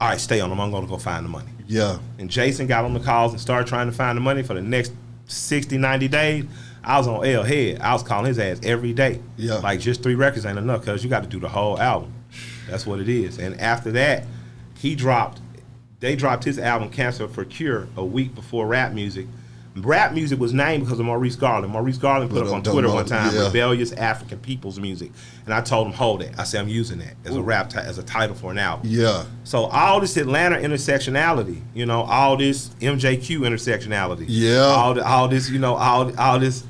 all right, stay on them. I'm going to go find the money. Yeah. And Jason got on the calls and started trying to find the money for the next 60, 90 days. I was on L head. I was calling his ass every day. Yeah. Like, just 3 records ain't enough because you got to do the whole album. That's what it is. And after that, they dropped his album Cancer for Cure a week before Rap Music. Rap Music was named because of Maurice Garland. Maurice Garland put up on Twitter one time, Rebellious African People's Music. And I told him, hold it. I said, I'm using that as a as a title for an album. Yeah. So all this Atlanta intersectionality, you know, all this MJQ intersectionality. Yeah. All this, you know, all this,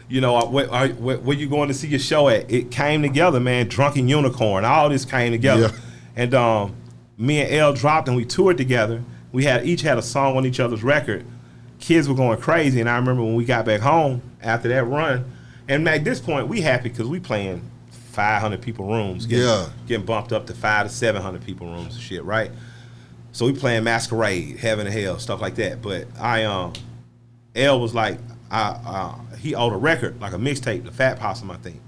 you know, where you going to see your show at? It came together, man. Drunken Unicorn. All this came together. Yeah. And me and L dropped and we toured together. we each had a song on each other's record. Kids were going crazy, and I remember when we got back home after that run, and at this point we happy because we playing 500 people rooms, getting bumped up to 500 to 700 people rooms and shit, right? So we playing Masquerade, Heaven and Hell, stuff like that. But L was like, he owed a record, like a mixtape, the Fat Possum, I think,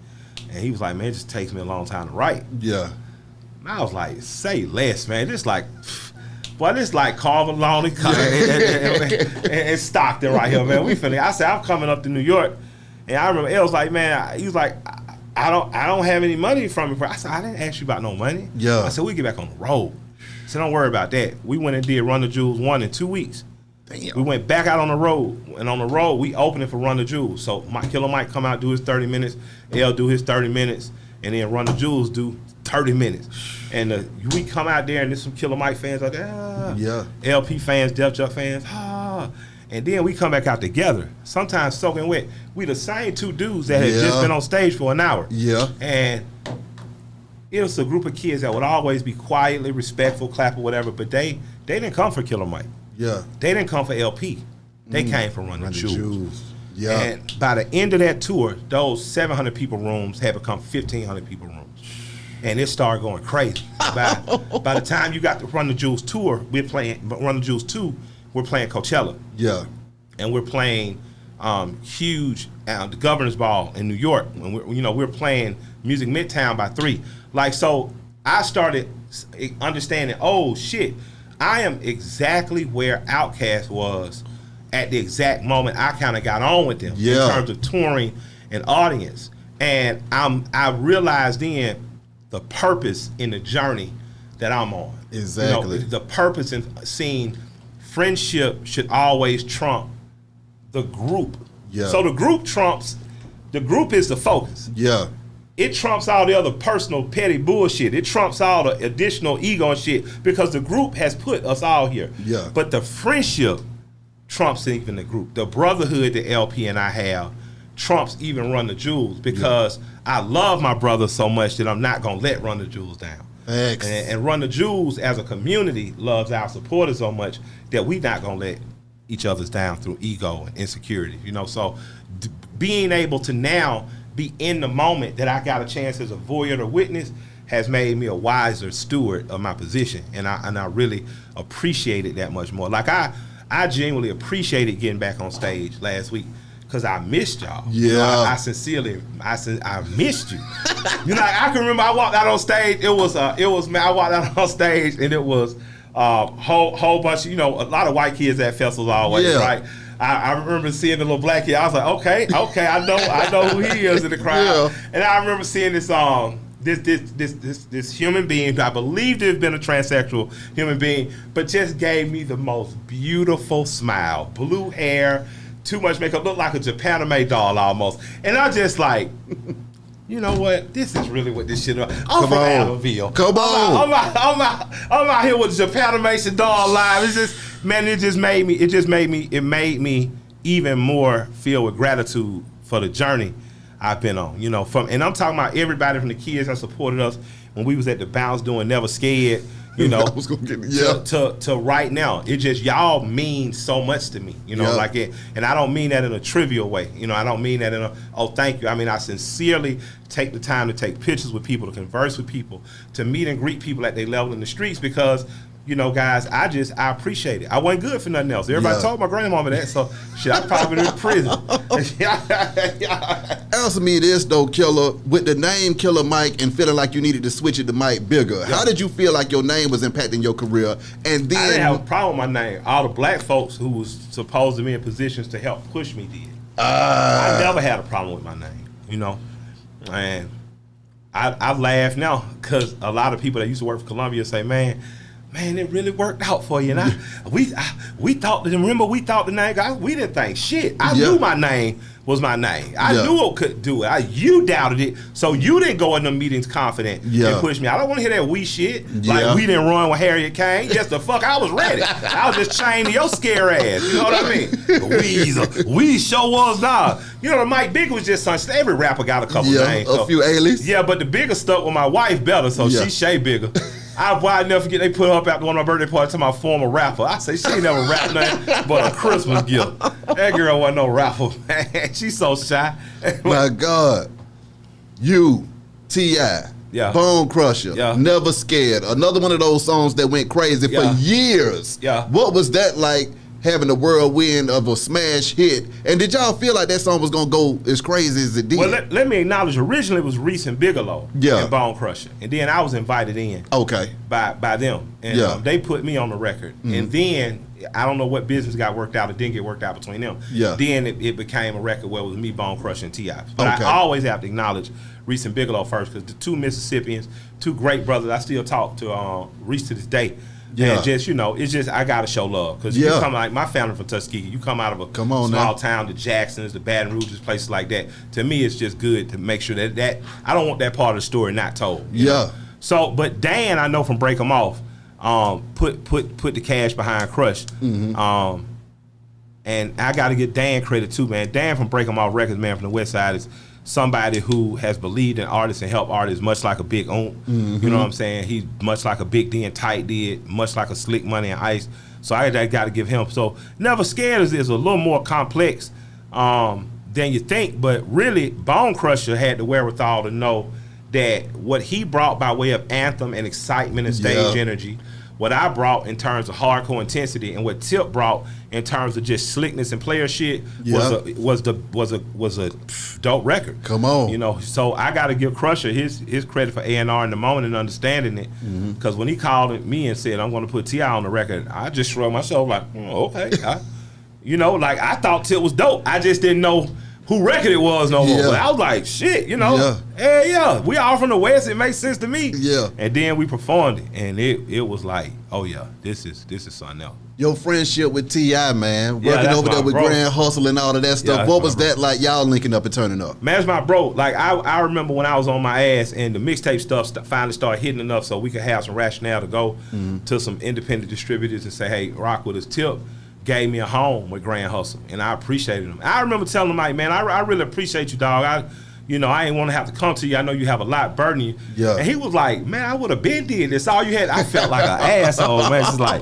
and he was like, man, it just takes me a long time to write. Yeah. And I was like, say less, man. Just like. Boy, this like Carver Lonely and Stockton right here, man. We finna. I said I'm coming up to New York, and I remember El was like, man, he was like, I don't have any money from you. I said I didn't ask you about no money. Yeah. I said we get back on the road. I said don't worry about that. We went and did Run the Jewels 1 in 2 weeks. Damn. We went back out on the road, and on the road we opened it for Run the Jewels. So Killer Mike come out do his 30 minutes, El do his 30 minutes, and then Run the Jewels do 30 minutes. And we come out there, and there's some Killer Mike fans out there. Yeah. LP fans, Def Jam fans. And then we come back out together, sometimes soaking wet. We the same two dudes that had just been on stage for an hour. Yeah. And it was a group of kids that would always be quietly respectful, clap or whatever, but they didn't come for Killer Mike. Yeah. They didn't come for LP. They came for Run the Jewels. Yeah. And by the end of that tour, those 700 people rooms had become 1,500 people rooms. And it started going crazy. By the time you got to Run the Jewels tour, we're playing Run the Jewels 2, we're playing Coachella. Yeah. And we're playing huge the Governor's Ball in New York. And we're playing Music Midtown by 3. Like, so I started understanding, oh shit, I am exactly where Outkast was at the exact moment I kind of got on with them in terms of touring and audience. And I realized then the purpose in the journey that I'm on. Exactly. The purpose in seeing friendship should always trump the group. Yeah. So the group is the focus. Yeah. It trumps all the other personal petty bullshit. It trumps all the additional ego and shit because the group has put us all here. Yeah. But the friendship trumps even the group. The brotherhood that LP and I have trumps even Run the Jewels because I love my brother so much that I'm not going to let Run the Jewels down. And Run the Jewels as a community loves our supporters so much that we not going to let each other's down through ego and insecurity. So being able to now be in the moment that I got a chance as a voyeur or witness has made me a wiser steward of my position. And I really appreciate it that much more. Like I genuinely appreciated getting back on stage last week because I missed y'all. Yeah. I missed you. I can remember I walked out on stage. I walked out on stage and it was whole bunch of, a lot of white kids at festivals always, right? I remember seeing the little black kid. I was like, okay, I know who he is in the crowd. Yeah. And I remember seeing this human being, I believe there's been a transsexual human being, but just gave me the most beautiful smile. Blue hair, too much makeup, looked like a Japanime doll almost. And I just like, you know what? This is really what this shit is. I'm from Allenville. Come on. I'm out here with Japanimation doll live. It's just, man, it made me even more filled with gratitude for the journey I've been on. And I'm talking about everybody from the kids that supported us when we was at the Bounce doing Never Scared. To right now, it just y'all mean so much to me, like it, and I don't mean that in a trivial way, I don't mean that in a thank you. I mean I sincerely take the time to take pictures with people, to converse with people, to meet and greet people at their level in the streets because. Guys, I appreciate it. I wasn't good for nothing else. Everybody told my grandmama that, so shit, I probably been in prison. Answer me this though, Killer. With the name Killer Mike and feeling like you needed to switch it to Mike Bigger, how did you feel like your name was impacting your career? And then I didn't have a problem with my name. All the black folks who was supposed to be in positions to help push me did. I never had a problem with my name, and I laugh now because a lot of people that used to work for Columbia say, man, it really worked out for you. And we thought the name, we didn't think shit. I knew my name was my name. I knew I could do it. You doubted it, so you didn't go in the meetings confident and push me. I don't want to hear that we shit. Like we didn't run with Harriet Kane. Yes, the fuck, I was ready. I was just chained to your scare ass. You know what I mean? We sure was not. The Mike Bigger was just something. Every rapper got a couple names. A few aliases. Yeah, but the Bigger stuck with my wife better, so she Shay Bigger. I never forget, they put her up at one of my birthday parties to my former rapper. I say, she ain't never rapped nothing but a Christmas gift. That girl wasn't no rapper, man. She's so shy. My God. You, T.I., Bone Crusher, Never Scared. Another one of those songs that went crazy for years. Yeah. What was that like, having a whirlwind of a smash hit? And did y'all feel like that song was going to go as crazy as it did? Well, let me acknowledge, originally it was Reese and Bigelow and Bone Crusher. And then I was invited in by them. And they put me on the record. Mm-hmm. And then, I don't know what business got worked out. It didn't get worked out between them. Yeah. Then it became a record where it was me, Bone Crusher, and T.I. But I always have to acknowledge Reese and Bigelow first, because the two Mississippians, two great brothers. I still talk to Reese to this day. Yeah. And just, it's just, I got to show love. Because you come, like, my family from Tuskegee. You come out of a small town, the Jacksons, the Baton Rouges, places like that. To me, it's just good to make sure that I don't want that part of the story not told. You know? So, but Dan, I know from Break 'Em Off, put the cash behind Crush. Mm-hmm. And I got to give Dan credit too, man. Dan from Break 'Em Off Records, man, from the West Side, is somebody who has believed in artists and helped artists much like a Big Oom. Mm-hmm. You know what I'm saying? He's much like a Big D and Tight did, much like a Slick Money and Ice. So I got to give him. So Never Scared is a little more complex than you think, but really Bone Crusher had the wherewithal to know that what he brought by way of anthem and excitement and stage energy, what I brought in terms of hardcore intensity, and what Tip brought in terms of just slickness and player shit was a dope record. Come on, So I got to give Crusher his credit for A&R in the moment and understanding it, because when he called me and said, "I'm going to put T.I. on the record," I just shrugged myself like, okay, I thought Tip was dope. I just didn't know who record it was no more. But I was like, shit, we all from the West. It makes sense to me. Yeah. And then we performed it, and it was like, oh yeah, this is something else. Your friendship with T.I., man, working over there with Grand Hustle and all of that stuff. What was that like? Y'all linking up and turning up? Man, it's my bro. Like I remember when I was on my ass, and the mixtape stuff finally started hitting enough so we could have some rationale to go to some independent distributors and say, hey, rock with us. Tip gave me a home with Grand Hustle, and I appreciated him. I remember telling him, like, man, I really appreciate you, dog. I ain't want to have to come to you. I know you have a lot burning you. Yeah. And he was like, man, I would have been did this. All you had. I felt like an asshole, man. It's just like,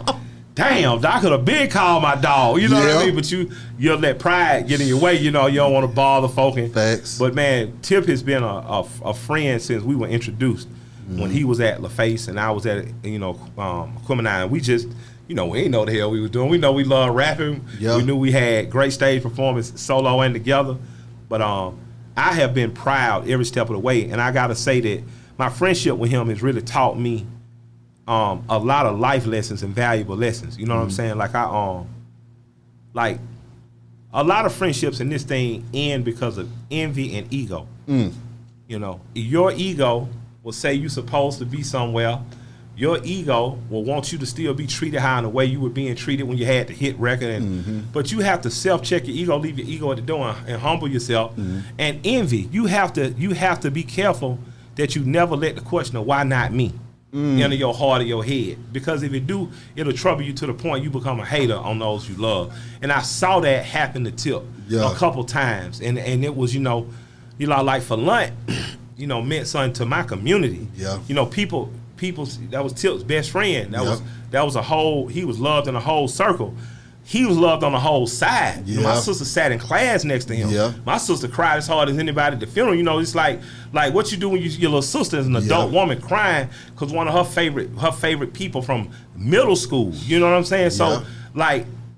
damn, I could have been called my dog. You know what I mean? But you'll let pride get in your way. You don't want to bother folk. Facts. But man, Tip has been a friend since we were introduced. When he was at LaFace and I was at Quimini, and we just. We ain't know the hell we was doing. We know we love rapping. Yep. We knew we had great stage performance, solo and together. But I have been proud every step of the way. And I got to say that my friendship with him has really taught me a lot of life lessons and valuable lessons. You know what I'm saying? Like like a lot of friendships in this thing end because of envy and ego. Your ego will say you're supposed to be somewhere. Your ego will want you to still be treated how in the way you were being treated when you had the hit record. But you have to self-check your ego, leave your ego at the door, and humble yourself. And envy, you have to be careful that you never let the question of why not me enter your heart or your head. Because if it do, it'll trouble you to the point you become a hater on those you love. And I saw that happen to Tip a couple times. And it was, like for Lunt, meant something to my community. Yeah. People, that was Tip's best friend. That was a whole. He was loved in a whole circle. He was loved on the whole side. Yeah. My sister sat in class next to him. Yeah. My sister cried as hard as anybody at the funeral. It's like what you do when your little sister is an adult woman crying because one of her favorite people from middle school. You know what I'm saying? So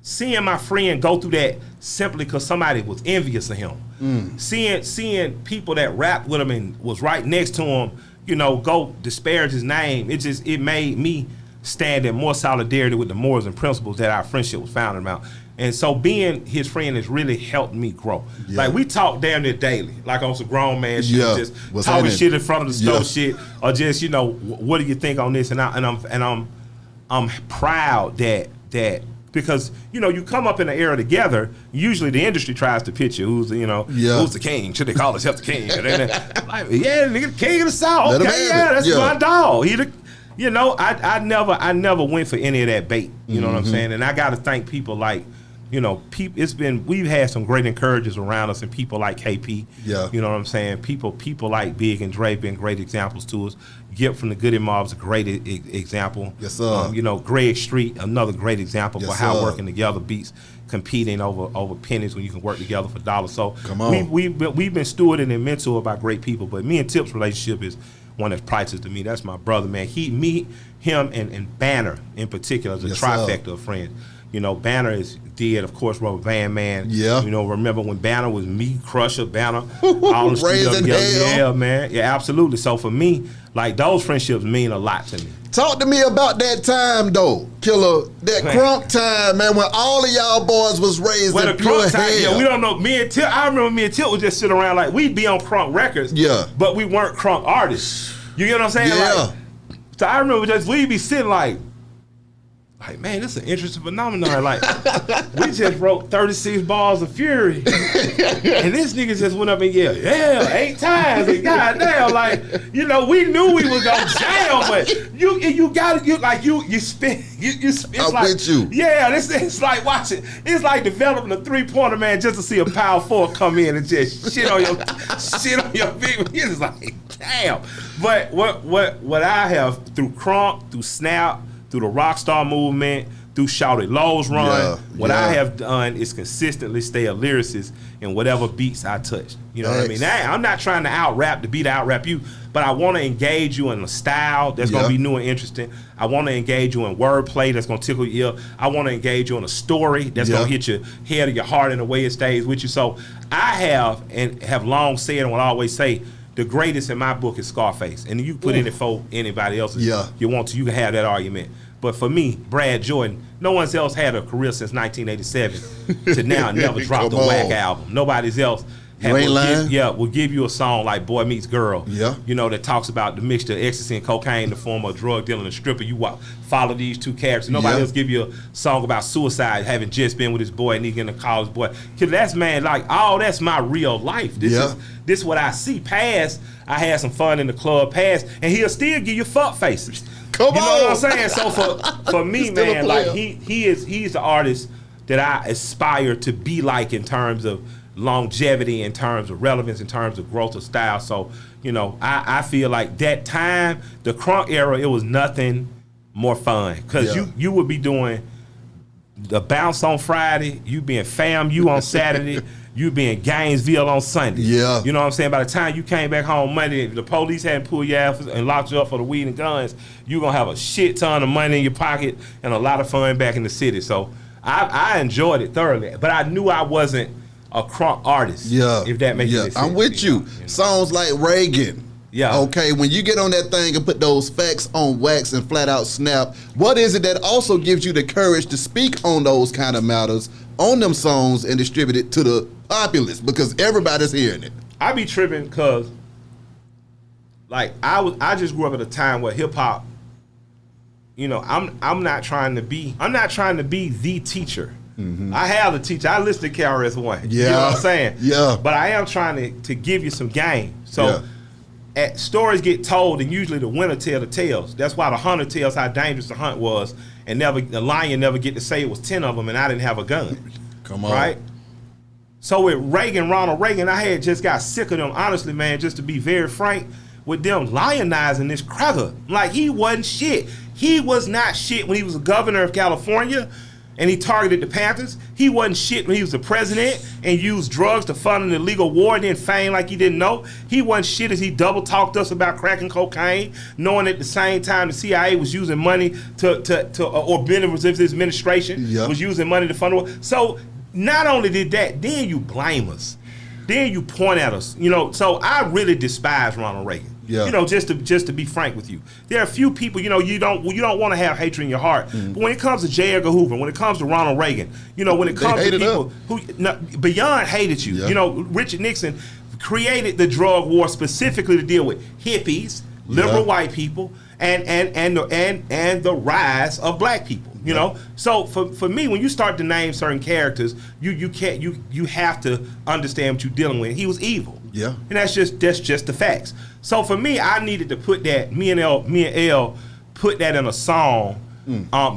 seeing my friend go through that simply because somebody was envious of him. Seeing people that rapped with him and was right next to him. Go disparage his name. It made me stand in more solidarity with the morals and principles that our friendship was founded around. And so being his friend has really helped me grow. Yeah. Like we talk damn near daily, like on some grown man shit, just talking shit in front of the stove shit, or just what do you think on this? And I'm proud that because you come up in an era together. Usually the industry tries to pitch you who's the king. Should they call himself the king? And then nigga, the king of the South. Okay, that's my dog. I never went for any of that bait. You know what I'm saying? And I got to thank people like we've had some great encouragers around us, and people like KP. Yeah. You know what I'm saying? People like Big and Dre been great examples to us. Gip from the Goody Mob's a great example. Yes, sir. Greg Street, another great example for how working together beats competing over pennies when you can work together for dollars. So come on. We've been stewarded and mentored by great people, but me and Tip's relationship is one that's priceless to me. That's my brother, man. Him and Banner in particular is a trifecta of friends. Banner did, of course, Rubber Band Man. Yeah. Remember when Banner was me, Crusher, Banner, all the street up together. Yeah, man. Yeah, absolutely. So for me, like, those friendships mean a lot to me. Talk to me about that time, though, Killer. That crunk time, man, when all of y'all boys was raised in pure hell. Yeah, we don't know. I remember me and Tip would just sit around like, we'd be on crunk records, but we weren't crunk artists. You get what I'm saying? Yeah. So I remember we'd be sitting like, man, this is an interesting phenomenon. Like, we just wrote 36 bars of fury, and this nigga just went up and yelled, 8 times. And goddamn, like, we knew we was gonna jam, but you spin. I'm with you. Yeah, it's like watching. It's like developing a 3-pointer, man, just to see a power forward come in and just shit on your big. It's like, damn. But what I have through Crunk, through Snap, through the Rockstar movement, through Shawty Lowe's run, I have done is consistently stay a lyricist in whatever beats I touch. You know what I mean? Now, I'm not trying to out-rap you, but I want to engage you in a style that's going to be new and interesting. I want to engage you in wordplay that's going to tickle your ear. I want to engage you in a story that's going to hit your head or your heart in a way it stays with you. So I have long said and will always say, the greatest in my book is Scarface. And you put in it for anybody else. You want to, you can have that argument. But for me, Brad Jordan, no one else had a career since 1987 to now never dropped a whack album. Nobody's else will give you a song like Boy Meets Girl. Yeah. That talks about the mixture of ecstasy and cocaine, the form of drug dealer and stripper. You follow these two characters. Nobody else give you a song about suicide, having just been with his boy and he getting a college boy. Cause that's that's my real life. This is what I see. Past, I had some fun in the club. Past, and he'll still give you fuck faces. You know what I'm saying? So for me, man, like he's the artist that I aspire to be like in terms of longevity, in terms of relevance, in terms of growth of style. So, I feel like that time, the crunk era, it was nothing more fun. Because you would be doing the bounce on Friday, you be in FAMU on Saturday, you be in Gainesville on Sunday. Yeah. You know what I'm saying? By the time you came back home Monday, if the police hadn't pulled you out and locked you up for the weed and guns, you're going to have a shit ton of money in your pocket and a lot of fun back in the city. So I enjoyed it thoroughly. But I knew I wasn't a crunk artist. Yeah. If that makes sense. I'm with you. Songs like Reagan. Yeah. Okay, when you get on that thing and put those facts on wax and flat out snap, what is it that also gives you the courage to speak on those kind of matters on them songs and distribute it to the populace? Because everybody's hearing it. I be tripping because, like, I just grew up at a time where hip hop, I'm not trying to be the teacher. Mm-hmm. I have a teacher. I listen to KRS-One. Yeah. You know what I'm saying? Yeah. But I am trying to give you some game. So stories get told, and usually the winner tell the tales. That's why the hunter tells how dangerous the hunt was, and the lion never get to say it was 10 of them, and I didn't have a gun. Come on. Right? So with Ronald Reagan, I had just got sick of them, honestly, man, just to be very frank, with them lionizing this cracker. Like, he wasn't shit. He was not shit when he was the governor of California, and he targeted the Panthers. He wasn't shit when he was the president and used drugs to fund an illegal war and then feigned like he didn't know. He wasn't shit as he double talked us about crack and cocaine, knowing at the same time the CIA was using money or his administration was using money to fund the war. So not only did that, then you blame us. Then you point at us. So I really despise Ronald Reagan. Yeah. Just to be frank with you, there are a few people. You don't want to have hatred in your heart. Mm. But when it comes to J. Edgar Hoover, when it comes to Ronald Reagan, when it comes to people who beyond hated you, Richard Nixon created the drug war specifically to deal with hippies, liberal white people, and the rise of black people. So for me, when you start to name certain characters, you have to understand what you're dealing with. He was evil. Yeah. And that's just the facts. So for me, I needed to put that, me and L put that in a song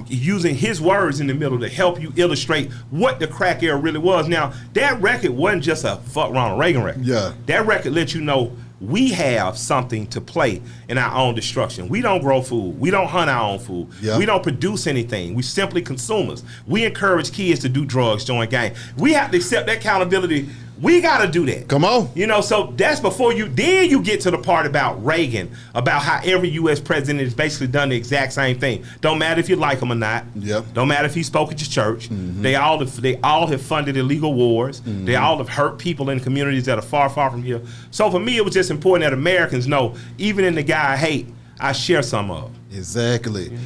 using his words in the middle to help you illustrate what the crack era really was. Now, that record wasn't just a fuck Ronald Reagan record. Yeah. That record let you know we have something to play in our own destruction. We don't grow food. We don't hunt our own food. Yeah. We don't produce anything. We simply consumers. We encourage kids to do drugs, join gangs. We have to accept that accountability. We got to do that. Come on. You know, so that's before then you get to the part about Reagan, about how every U.S. president has basically done the exact same thing. Don't matter if you like him or not. Yep. Don't matter if he spoke at your church. Mm-hmm. They all have funded illegal wars. Mm-hmm. They all have hurt people in communities that are far, far from here. So for me, it was just important that Americans know, even in the guy I hate, I share some of. Exactly. Mm-hmm.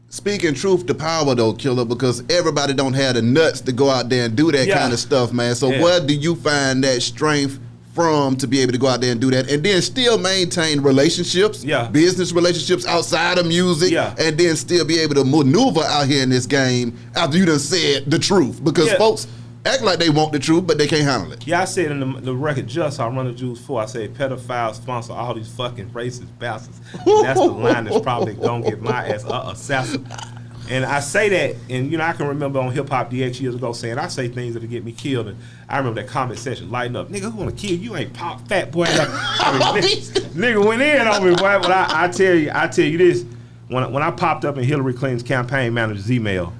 Speaking truth to power, though, Killer, because everybody don't have the nuts to go out there and do that kind of stuff, man. So where do you find that strength from to be able to go out there and do that and then still maintain relationships, business relationships outside of music, and then still be able to maneuver out here in this game after you done said the truth? Because folks act like they want the truth, but they can't handle it. Yeah, I said in the record just I Run the Jewels 4, I said pedophiles sponsor all these fucking racist bastards. And that's the line that's probably gonna get my ass assassin. And I say that, and you know, I can remember on Hip Hop DX years ago saying I say things that'll get me killed, and I remember that comment section lighting up. Nigga, who wanna kill you? Ain't pop fat boy. Nigga went in on me, boy. But I tell you this, when I popped up in Hillary Clinton's campaign manager's email,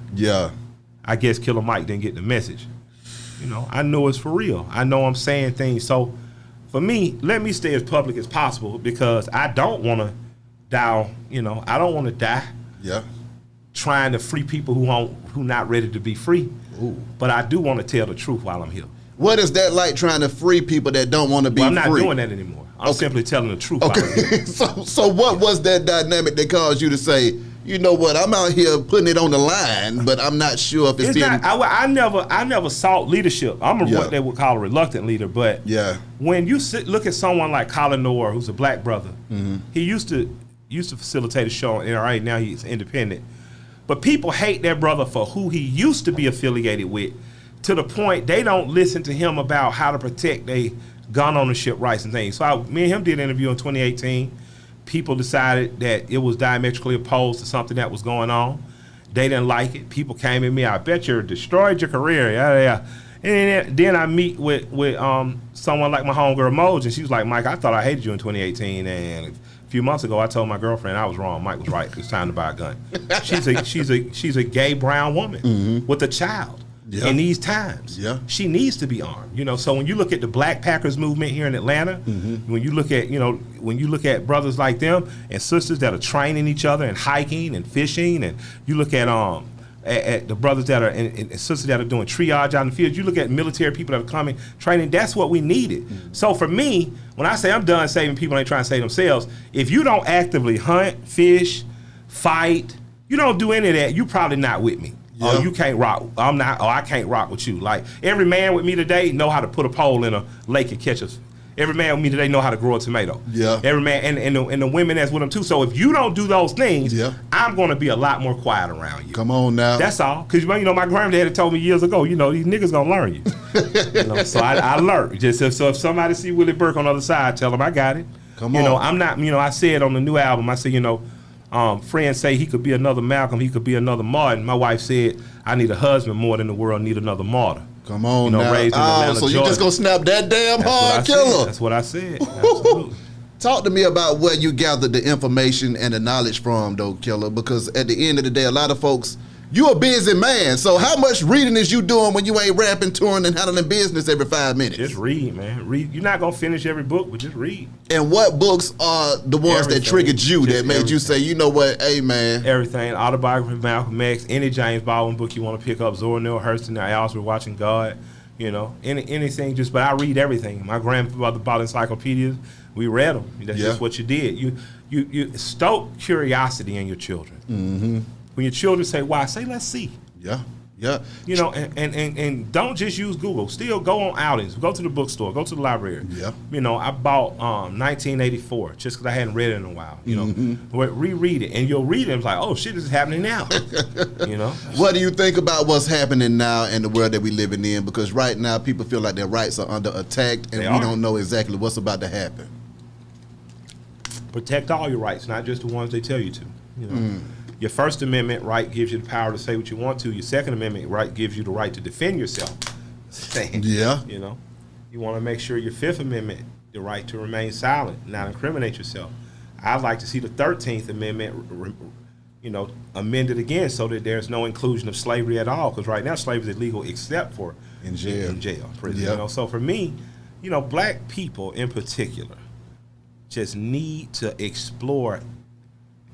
I guess Killer Mike didn't get the message. You know, I know it's for real. I know I'm saying things. So for me, let me stay as public as possible because I don't want to die. You know, I don't want to die. Trying to free people who not ready to be free. Ooh. But I do want to tell the truth while I'm here. What is that like, trying to free people that don't want to be free? I'm not doing that anymore. I'm simply telling the truth. Okay. So what was that dynamic that caused you to say, you know what, I'm out here putting it on the line, but I'm not sure if it's being... I never sought leadership. I'm what they would call a reluctant leader, but when you look at someone like Colin Noor, who's a black brother, he used to facilitate a show on NRA, now he's independent. But people hate that brother for who he used to be affiliated with, to the point they don't listen to him about how to protect their gun ownership rights and things. So me and him did an interview in 2018. People decided that it was diametrically opposed to something that was going on. They didn't like it. People came at me, I bet you destroyed your career. And then I meet with someone like my homegirl Moj, and she was like, Mike, I thought I hated you in 2018, and a few months ago I told my girlfriend I was wrong. Mike was right. It's time to buy a gun. She's a gay brown woman with a child. In these times, she needs to be armed. You know, so when you look at the Black Packers movement here in Atlanta, when you look at brothers like them and sisters that are training each other and hiking and fishing, and you look at the brothers that are and sisters that are doing triage out in the field, you look at military people that are coming training. That's what we needed. So for me, when I say I'm done saving people, ain't trying to save themselves. If you don't actively hunt, fish, fight, you don't do any of that, you probably not with me. Oh, you can't rock. I'm not. Oh, I can't rock with you. Like every man with me today know how to put a pole in a lake and catch us. Every man with me today know how to grow a tomato. Every man and the women that's with them too. So if you don't do those things, I'm going to be a lot more quiet around you. Come on now. That's all. Because you know my granddad had told me years ago, you know, these niggas gonna learn you. You know, so I learned. So if somebody see Willie Burke on the other side, tell them I got it. Come on. You know, I'm not. You know, I said on the new album, I said, you know. Friends say he could be another Malcolm, he could be another Martin. My wife said, I need a husband more than the world need another martyr. Come on, you know, now. Raised in Atlanta, so you Georgia. just gonna snap that damn hard, Killer? That's what I said. Absolutely. Talk to me about where you gathered the information and the knowledge from, though, Killer, because at the end of the day, a lot of folks, you a busy man, so how much reading is you doing when you ain't rapping, touring, and handling business every 5 minutes? Just read, man. Read. You're not going to finish every book, but just read. And what books are the ones that triggered you, that made you say, you know what, hey, man? Everything. Autobiography of Malcolm X, any James Baldwin book you want to pick up, Zora Neale Hurston, I also watching God, you know, anything. But I read everything. My grandfather bought encyclopedias. We read them. That's just what you did. You stoke curiosity in your children. Mm-hmm. When your children say, why? Say, let's see. Yeah. You know, and don't just use Google. Still go on outings. Go to the bookstore. Go to the library. Yeah. You know, I bought 1984 just because I hadn't read it in a while. You know, reread it. And you'll read it and it's like, oh, shit, this is happening now. You know? What do you think about what's happening now in the world that we're living in? Because right now people feel like their rights are under attack and we don't know exactly what's about to happen. Protect all your rights, not just the ones they tell you to. You know? Your First Amendment right gives you the power to say what you want to. Your Second Amendment right gives you the right to defend yourself. Yeah. You know, you want to make sure your Fifth Amendment, the right to remain silent, not incriminate yourself. I'd like to see the 13th Amendment, you know, amended again so that there's no inclusion of slavery at all. Because right now slavery is illegal except for in jail, prison. Yep. You know, so for me, you know, black people in particular just need to explore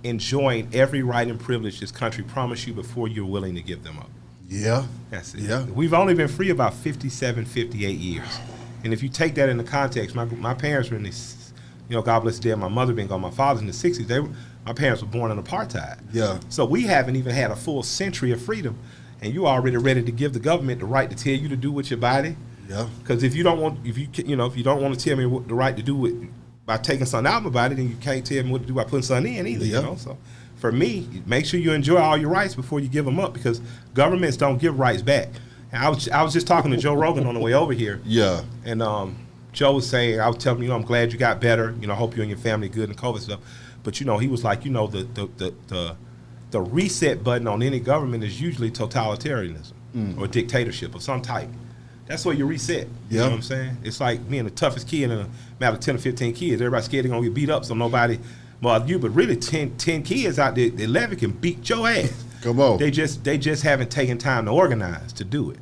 enjoying every right and privilege this country promised you before you're willing to give them up. Yeah. That's it. Yeah. We've only been free about 57, 58 years. And if you take that into context, my parents were in this, you know, God bless the dead, my mother being gone, my father's in the 60s. My parents were born in apartheid. Yeah. So we haven't even had a full century of freedom, and you already ready to give the government the right to tell you to do with your body. Yeah. Because if you don't want to tell me what the right to do with by taking something out of my body, then you can't tell me what to do by putting something in either. Yeah. You know. So for me, make sure you enjoy all your rights before you give them up, because governments don't give rights back. And I was just talking to Joe Rogan on the way over here. Yeah. And Joe was saying, I was telling him, you know, I'm glad you got better. You know, I hope you and your family good and COVID stuff. But, you know, he was like, you know, the reset button on any government is usually totalitarianism or dictatorship of some type. That's where you reset. You know what I'm saying? It's like being the toughest kid in a matter of 10 or 15 kids. Everybody's scared they're going to get beat up, so nobody bother you. But really, 10 kids out there, 11 can beat your ass. Come on. They just haven't taken time to organize to do it.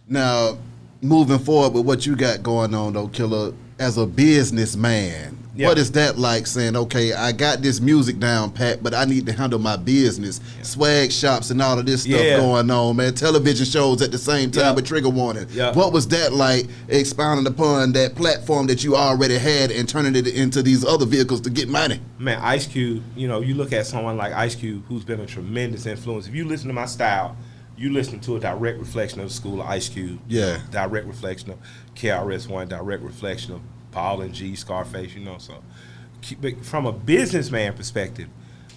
Now, moving forward with what you got going on, though, Killer, as a businessman, what is that like saying, okay, I got this music down pat, but I need to handle my business, swag shops and all of this stuff going on, man, television shows at the same time with Trigger Warning. What was that like, expounding upon that platform that you already had and turning it into these other vehicles to get money? Man, Ice Cube, you know, you look at someone like Ice Cube, who's been a tremendous influence. If you listen to my style, you listen to a direct reflection of the school of Ice Cube. Yeah. Direct reflection of KRS-One, direct reflection of Paul and G, Scarface, you know. So from a businessman perspective,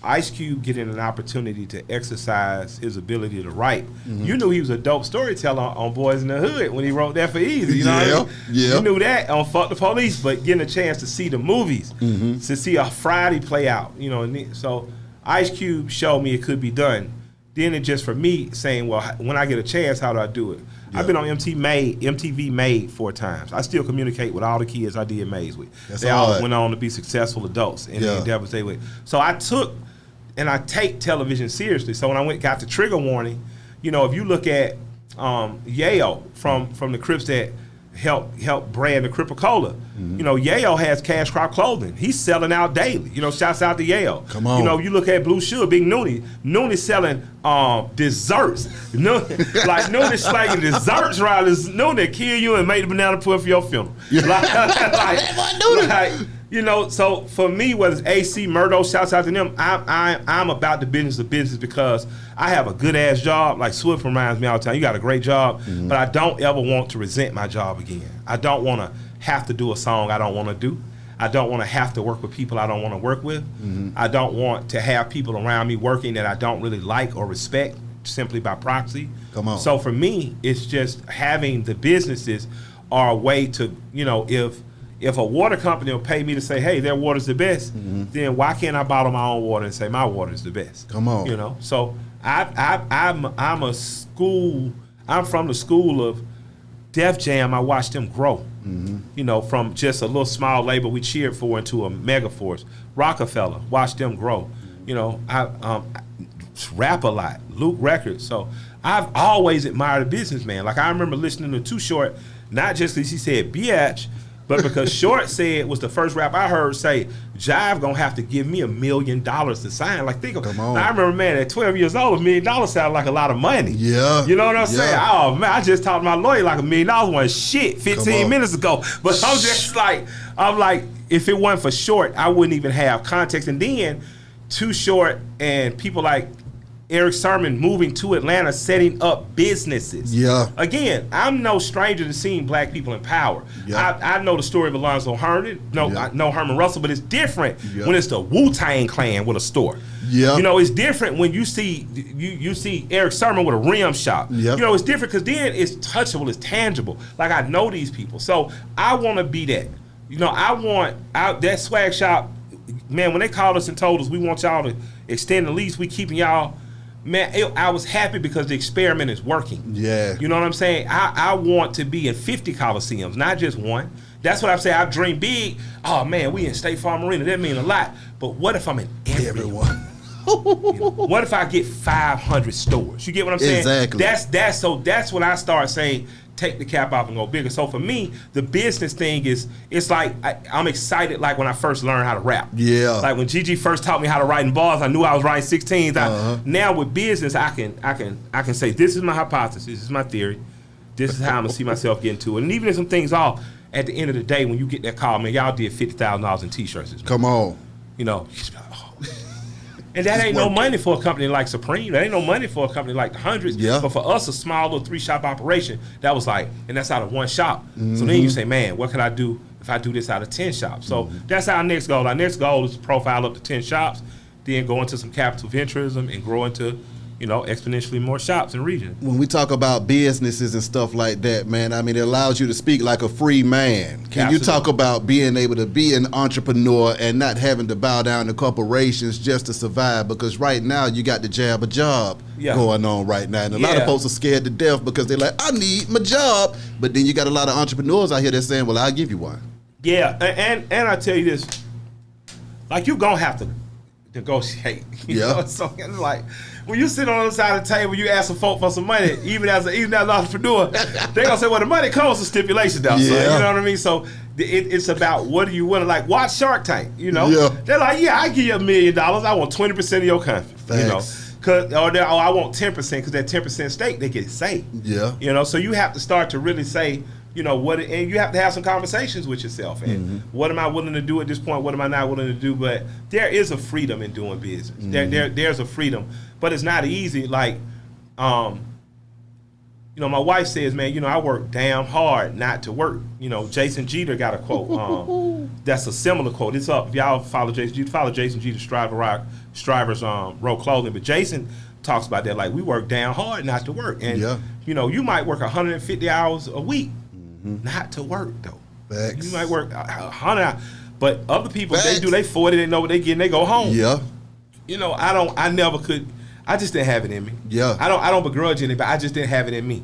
Ice Cube getting an opportunity to exercise his ability to write. You knew he was a dope storyteller on Boys in the Hood when he wrote that for Easy. You know what I mean? You knew that on Fuck the Police, but getting a chance to see the movies, to see a Friday play out, you know. So Ice Cube showed me it could be done. Then it just for me saying, well, when I get a chance, how do I do it? I've been on MTV Made 4 times. I still communicate with all the kids I did Maids with. They all went on to be successful adults in the endeavors they with. So I took and I take television seriously. So when I got to Trigger Warning, you know, if you look at Yayo from the Crips that help brand the Cripocola. You know, Yayo has Cash Crop Clothing. He's selling out daily. You know, shouts out to Yayo. Come on. You know, you look at Blue Sugar, Big Noonie. Noonie's selling desserts. Like Noonie's slanging desserts around. Noonie kill you and make the banana pudding for your funeral. You know, so for me, whether it's AC, Murdo, shouts out to them, I'm about the business of business because I have a good-ass job. Like Swift reminds me all the time, you got a great job, but I don't ever want to resent my job again. I don't want to have to do a song I don't want to do. I don't want to have to work with people I don't want to work with. I don't want to have people around me working that I don't really like or respect simply by proxy. Come on. So for me, it's just having the businesses are a way to, you know, if a water company will pay me to say, hey, their water's the best, then why can't I bottle my own water and say my water is the best? Come on. You know, so I'm from the school of Def Jam. I watched them grow, you know, from just a little small label we cheered for into a mega force. Rockefeller, watched them grow. You know, I rap a lot, Luke Records. So I've always admired a businessman. Like I remember listening to Too Short, not just because he said biatch, but because Short said was the first rap I heard say, Jive gonna have to give me $1 million to sign. Like think of, I remember, man, at 12 years old, $1 million sounded like a lot of money. Yeah. You know what I'm saying? Oh man, I just talked to my lawyer like $1 million was shit 15 minutes ago. But I'm just like, if it wasn't for Short, I wouldn't even have context. And then Too Short and people like Eric Sermon moving to Atlanta, setting up businesses. Yeah. Again, I'm no stranger to seeing black people in power. Yeah. I know the story of Alonzo Herman. I know Herman Russell, but it's different when it's the Wu-Tang Clan with a store. Yeah. You know, it's different when you see Eric Sermon with a rim shop. Yep. You know, it's different because then it's touchable, it's tangible. Like I know these people. So I want to be that. You know, I want that swag shop man, when they called us and told us we want y'all to extend the lease, we keeping y'all. Man, I was happy because the experiment is working. Yeah. You know what I'm saying? I want to be in 50 Coliseums, not just one. That's what I'm saying. I dream big. Oh, man, we in State Farm Arena. That mean a lot. But what if I'm in everyone? What if I get 500 stores? You get what I'm saying? Exactly. That's when I start saying, take the cap off and go bigger. So for me, the business thing it's like I'm excited like when I first learned how to rap. Yeah. Like when Gigi first taught me how to write in bars, I knew I was writing 16s. Now with business, I can say this is my hypothesis, this is my theory, this is how I'm gonna see myself getting to it. And even if some things off, at the end of the day, when you get that call, man, y'all did $50,000 in t-shirts this month. Come on. You know, you just be like, oh. And that ain't no money for a company like Supreme. That ain't no money for a company like the Hundreds. Yeah. But for us, a small little 3-shop operation, that was like, and that's out of one shop. So then you say, man, what could I do if I do this out of 10 shops? So that's our next goal. Our next goal is to profile up to 10 shops, then go into some capital venturism and grow into, you know, exponentially more shops in the region. When we talk about businesses and stuff like that, man, I mean, it allows you to speak like a free man. Can you talk about being able to be an entrepreneur and not having to bow down to corporations just to survive? Because right now you got the jab a job going on right now. And a lot of folks are scared to death because they're like, I need my job. But then you got a lot of entrepreneurs out here that's saying, well, I'll give you one. Yeah, and I tell you this, like you're going to have to negotiate. You know? So like, when you sit on the other side of the table, you ask some folk for some money, even as an entrepreneur, they're going to say, well, the money comes with stipulations now, son. You know what I mean? So it's about what do you want to, like, watch Shark Tank, you know? Yeah. They're like, yeah, I give you $1 million. I want 20% of your company, you know? Or I want 10% because that 10% stake, they get saved. Yeah. You know, so you have to start to really say, you know, and you have to have some conversations with yourself. And what am I willing to do at this point? What am I not willing to do? But there is a freedom in doing business. There's a freedom, but it's not easy. Like, you know, my wife says, man, you know, I work damn hard not to work. You know, Jason Jeter got a quote. That's a similar quote. It's up. If y'all follow Jason Jeter, Strivers Row Clothing. But Jason talks about that. Like, we work damn hard not to work. And, you know, you might work 150 hours a week. Not to work though. Facts. You might work 100 hours, but other people they 40, they know what they get, and they go home. Yeah. You know, I never could. I just didn't have it in me. Yeah. I don't begrudge anybody. I just didn't have it in me.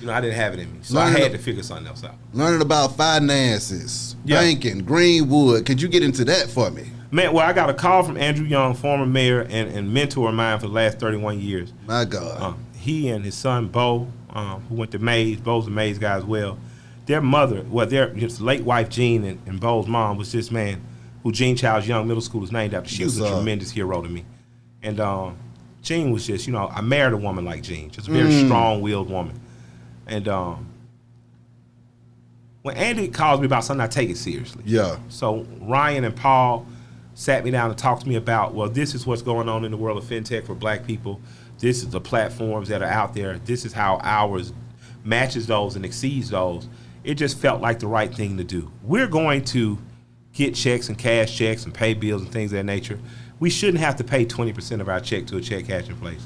You know, I didn't have it in me, so I had to figure something else out. Learning about finances, banking, Greenwood. Could you get into that for me? Man, well, I got a call from Andrew Young, former mayor and mentor of mine for the last 31 years. My God. He and his son Bo, who went to Mays. Bo's a Mays guy as well. Their mother, his late wife Jean and Bo's mom was this man who Jean Childs Young Middle School is named after. She was a tremendous hero to me. And Jean was just, you know, I married a woman like Jean, just a very strong-willed woman. And when Andy calls me about something, I take it seriously. Yeah. So Ryan and Paul sat me down and talked to me about, well, this is what's going on in the world of fintech for black people. This is the platforms that are out there. This is how ours matches those and exceeds those. It just felt like the right thing to do. We're going to get checks and cash checks and pay bills and things of that nature. We shouldn't have to pay 20% of our check to a check cashing place.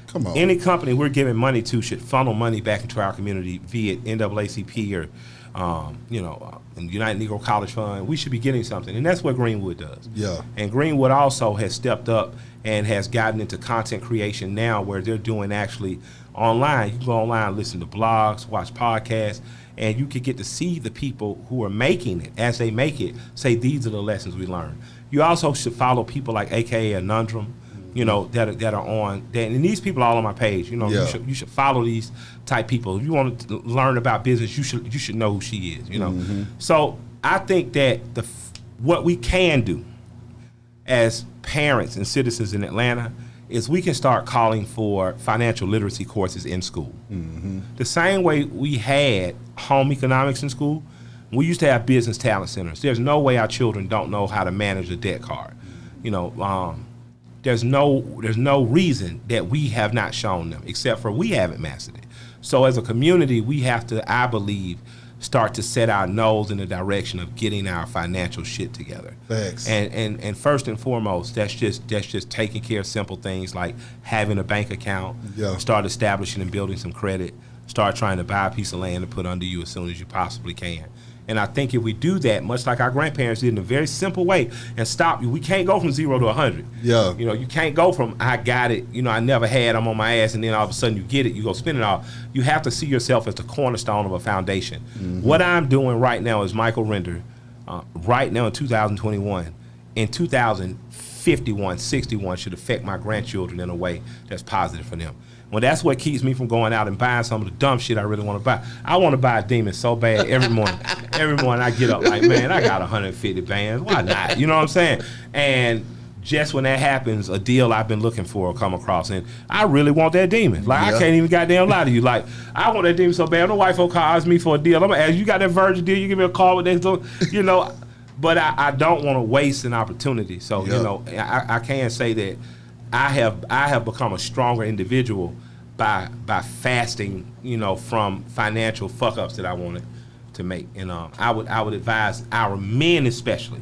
Come on. Any company we're giving money to should funnel money back into our community via NAACP or United Negro College Fund. We should be getting something, and that's what Greenwood does. Yeah. And Greenwood also has stepped up and has gotten into content creation now where they're doing actually online. You can go online, listen to blogs, watch podcasts, and you can get to see the people who are making it as they make it, say these are the lessons we learned. You also should follow people like AKA Anundrum, you know, that are on that, and these people are all on my page. You know, you should follow these type people. If you want to learn about business, you should know who she is. You know, so I think that what we can do as parents and citizens in Atlanta is we can start calling for financial literacy courses in school. The same way we had home economics in school, we used to have business talent centers. There's no way our children don't know how to manage a debt card. You know, there's no reason that we have not shown them, except for we haven't mastered it. So as a community, we have to, I believe, start to set our nose in the direction of getting our financial shit together. Thanks. And first and foremost, that's just taking care of simple things like having a bank account, start establishing and building some credit, start trying to buy a piece of land to put under you as soon as you possibly can. And I think if we do that, much like our grandparents did in a very simple way, and stop, we can't go from 0 to 100. Yeah. You know, you can't go from, I got it, you know, I never had, I'm on my ass, and then all of a sudden you get it, you go spend it all. You have to see yourself as the cornerstone of a foundation. What I'm doing right now is Michael Render, right now in 2021, in 2051, 61 should affect my grandchildren in a way that's positive for them. Well, that's what keeps me from going out and buying some of the dumb shit I really want to buy. I want to buy a demon so bad every morning. Every morning I get up like, man, I got 150 bands. Why not? You know what I'm saying? And just when that happens, a deal I've been looking for will come across. And I really want that demon. Like, I can't even goddamn lie to you. Like, I want that demon so bad. My wife will calls me for a deal. I'm going to ask, you got that Virgin deal? You give me a call with that, you know. But I don't want to waste an opportunity. So, you know, I can say that I have become a stronger individual by fasting, you know, from financial fuck ups that I wanted to make. And I would advise our men especially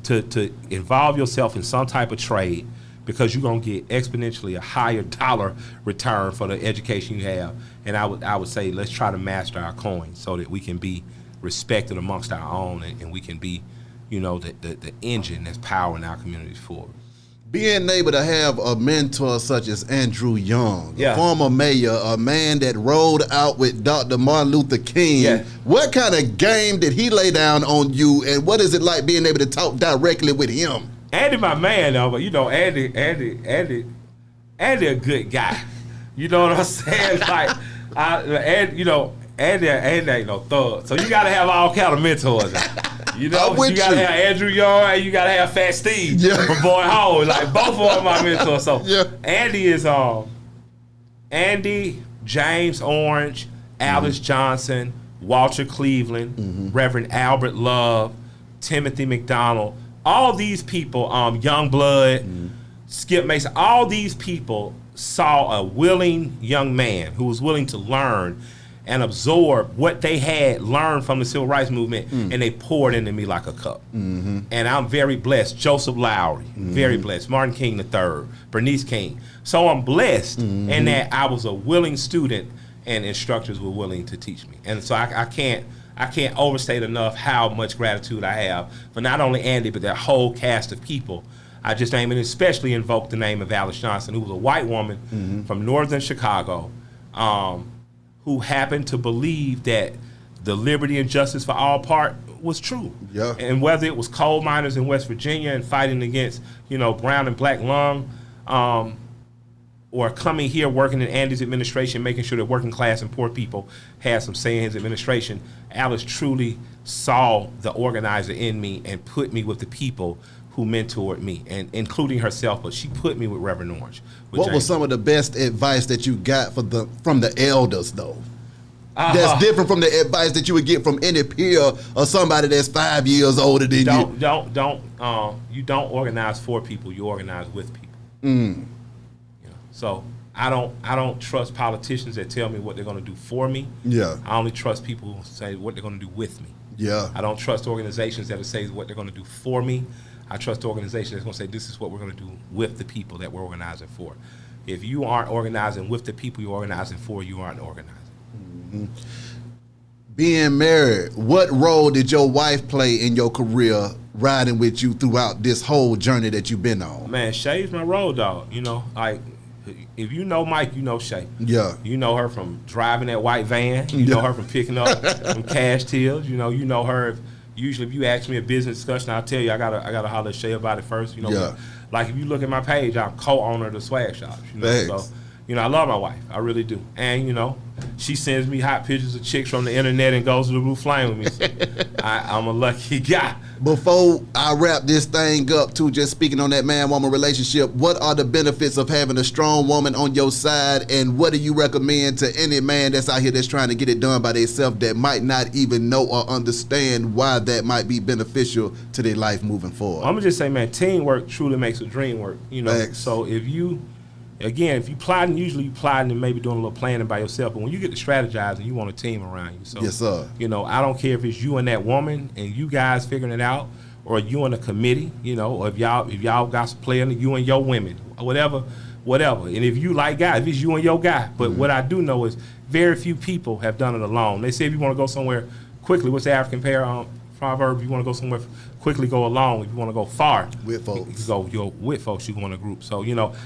to involve yourself in some type of trade, because you're gonna get exponentially a higher dollar return for the education you have. And I would say let's try to master our coins so that we can be respected amongst our own, and we can be, you know, the engine that's powering our communities forward. Being able to have a mentor such as Andrew Young, a former mayor, a man that rode out with Dr. Martin Luther King, what kind of game did he lay down on you, and what is it like being able to talk directly with him? Andy, my man, though, but you know, Andy, a good guy. You know what I'm saying? Like, Andy ain't no thug, so you got to have all kind of mentors. You know, you gotta have Andrew Young and you gotta have Fat Steve from Boy Home. Like, both of them my mentors. So Andy is Andy, James Orange, Alice Johnson, Walter Cleveland, Reverend Albert Love, Timothy McDonald. All these people, Young Blood, Skip Mason, all these people saw a willing young man who was willing to learn and absorb what they had learned from the civil rights movement, and they poured into me like a cup. And I'm very blessed. Joseph Lowry, very blessed. Martin King III, Bernice King. So I'm blessed in that I was a willing student and instructors were willing to teach me. And so I can't overstate enough how much gratitude I have for not only Andy, but that whole cast of people. I just name and especially invoke the name of Alice Johnson, who was a white woman from northern Chicago, who happened to believe that the liberty and justice for all part was true. And whether it was coal miners in West Virginia and fighting against, you know, brown and black lung, or coming here working in Andy's administration, making sure that working class and poor people had some say in his administration, Alice truly saw the organizer in me and put me with the people who mentored me, and including herself, but she put me with Reverend Orange. What was some of the best advice that you got from the elders, though? That's different from the advice that you would get from any peer or somebody that's 5 years older than you. You don't organize for people. You organize with people. You know, so I don't trust politicians that tell me what they're going to do for me. I only trust people who say what they're going to do with me. I don't trust organizations that will say what they're going to do for me. I trust organizations that's going to say this is what we're going to do with the people that we're organizing for. If you aren't organizing with the people you're organizing for, you aren't organizing. Being married, what role did your wife play in your career riding with you throughout this whole journey that you've been on? Man, Shay's my road dog. You know, like, if you know Mike, you know Shay. You know her from driving that white van. You know her from picking up some cash tills. You know her. Usually, if you ask me a business discussion, I'll tell you I gotta holler at Shay about it first. You know, like if you look at my page, I'm co-owner of the swag shops. You know, so you know I love my wife, I really do. And you know, she sends me hot pictures of chicks from the internet and goes to the roof flame with me. So I'm a lucky guy. Before I wrap this thing up, too, just speaking on that man-woman relationship, what are the benefits of having a strong woman on your side, and what do you recommend to any man that's out here that's trying to get it done by themselves that might not even know or understand why that might be beneficial to their life moving forward? I'm gonna just say, man, teamwork truly makes a dream work. You know, so if you plotting, usually you plotting and maybe doing a little planning by yourself, but when you get to strategizing, you want a team around you. So, yes, sir. You know, I don't care if it's you and that woman and you guys figuring it out, or you and a committee, you know, or if y'all got some playing, you and your women, or whatever. And if you like guys, if it's you and your guy. But what I do know is very few people have done it alone. They say if you want to go somewhere quickly, what's the African proverb? You want to go somewhere quickly, go alone. If you want to go far, with folks. You're with folks. You go in a group. So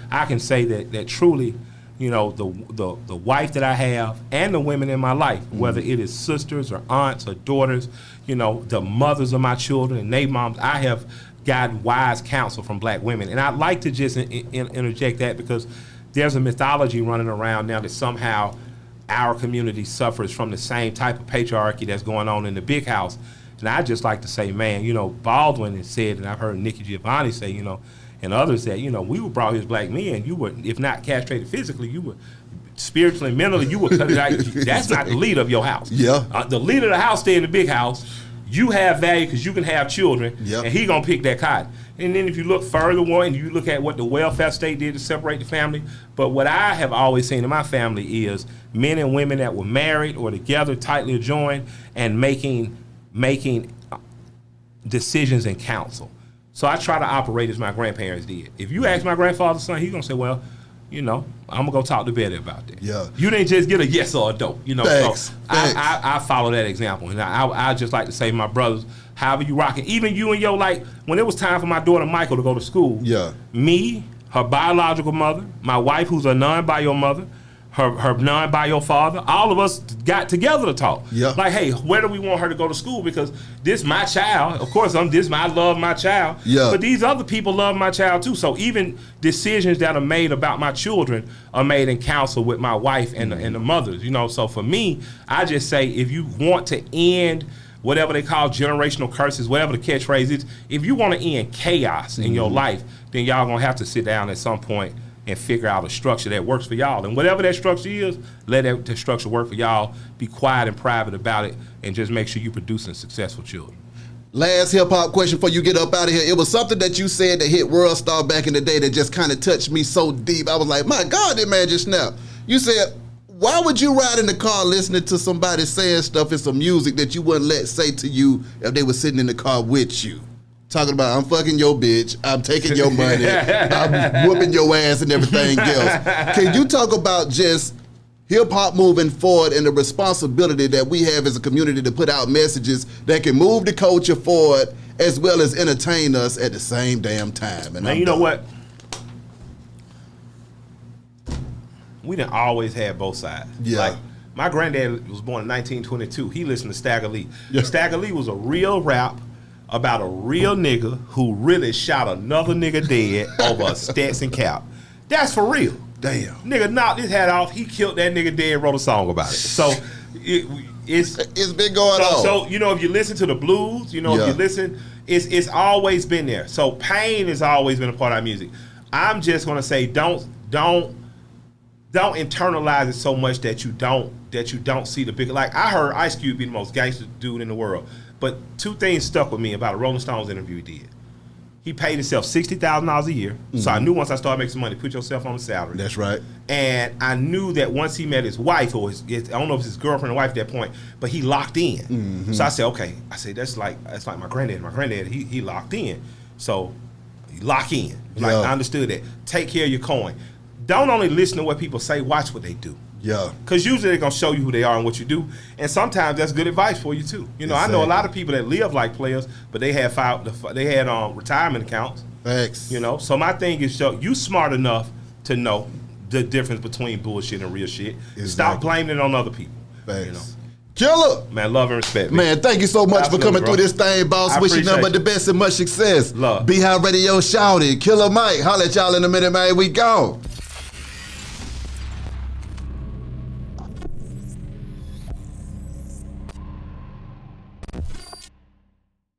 I can say that truly, the wife that I have and the women in my life, whether it is sisters or aunts or daughters, the mothers of my children and their moms, I have gotten wise counsel from black women. And I'd like to just interject that because there's a mythology running around now that somehow our community suffers from the same type of patriarchy that's going on in the big house. And I just like to say, man, Baldwin has said, and I've heard Nikki Giovanni say, and others that, we were brought here as black men. You were, if not castrated physically, you were spiritually and mentally, you were that's not the leader of your house. Yeah. The leader of the house stay in the big house. You have value because you can have children, and he gonna pick that cotton. And then if you look further and you look at what the welfare state did to separate the family, but what I have always seen in my family is men and women that were married or together, tightly joined, and making decisions in council. So I try to operate as my grandparents did. If you ask my grandfather's son, he's gonna say, well, I'm gonna go talk to Betty about that. Yeah. You didn't just get a yes or a no. Thanks. So I follow that example. And I just like to say, my brothers, however you rocking, even you and when it was time for my daughter Michael to go to school, me, her biological mother, my wife who's a non-bio mother, her non-bio father, all of us got together to talk. Yeah. Like, hey, where do we want her to go to school? Because this my child. Of course, I love my child. Yeah. But these other people love my child too. So even decisions that are made about my children are made in council with my wife and the mothers. So for me, I just say, if you want to end whatever they call generational curses, whatever the catchphrase is, if you want to end chaos in your life, then y'all gonna have to sit down at some point and figure out a structure that works for y'all. And whatever that structure is, let that structure work for y'all. Be quiet and private about it, and just make sure you're producing successful children. Last hip-hop question before you get up out of here. It was something that you said that hit World Star back in the day that just kind of touched me so deep. I was like, my God, that man just snapped. You said, why would you ride in the car listening to somebody saying stuff in some music that you wouldn't let say to you if they were sitting in the car with you? Talking about, I'm fucking your bitch, I'm taking your money, I'm whooping your ass and everything else. Can you talk about just hip-hop moving forward and the responsibility that we have as a community to put out messages that can move the culture forward as well as entertain us at the same damn time? And now, you know what? We done always had both sides. Yeah. Like, my granddad was born in 1922. He listened to Stagger Lee. Yeah. Stagger Lee was a real rap about a real nigga who really shot another nigga dead over a Stetson cap. That's for real. Damn. Nigga knocked his hat off. He killed that nigga dead, wrote a song about it. So it's been going on. So if you listen to the blues, if you listen, it's always been there. So pain has always been a part of our music. I'm just gonna say, don't internalize it so much that you don't see the big. Like, I heard Ice Cube be the most gangster dude in the world. But two things stuck with me about a Rolling Stones interview he did. He paid himself $60,000 a year. So I knew once I started making some money, put yourself on the salary. That's right. And I knew that once he met his wife, or I don't know if it's his girlfriend or wife at that point, but he locked in. So I said, okay. I said, that's like my granddad. My granddad, he locked in. So you lock in. Like, I understood that. Take care of your coin. Don't only listen to what people say, watch what they do. Yeah. Because usually they're going to show you who they are and what you do. And sometimes that's good advice for you, too. Exactly. I know a lot of people that live like players, but they had retirement accounts. Thanks. So my thing is, you smart enough to know the difference between bullshit and real shit. Exactly. Stop blaming it on other people. Thanks. Killer. Man, love and respect. Man, thank you so much for coming through this thing, boss. Wish you nothing but the best and much success. Love. Be High Radio shouted. Killer Mike. Holla at y'all in a minute, man. We gone.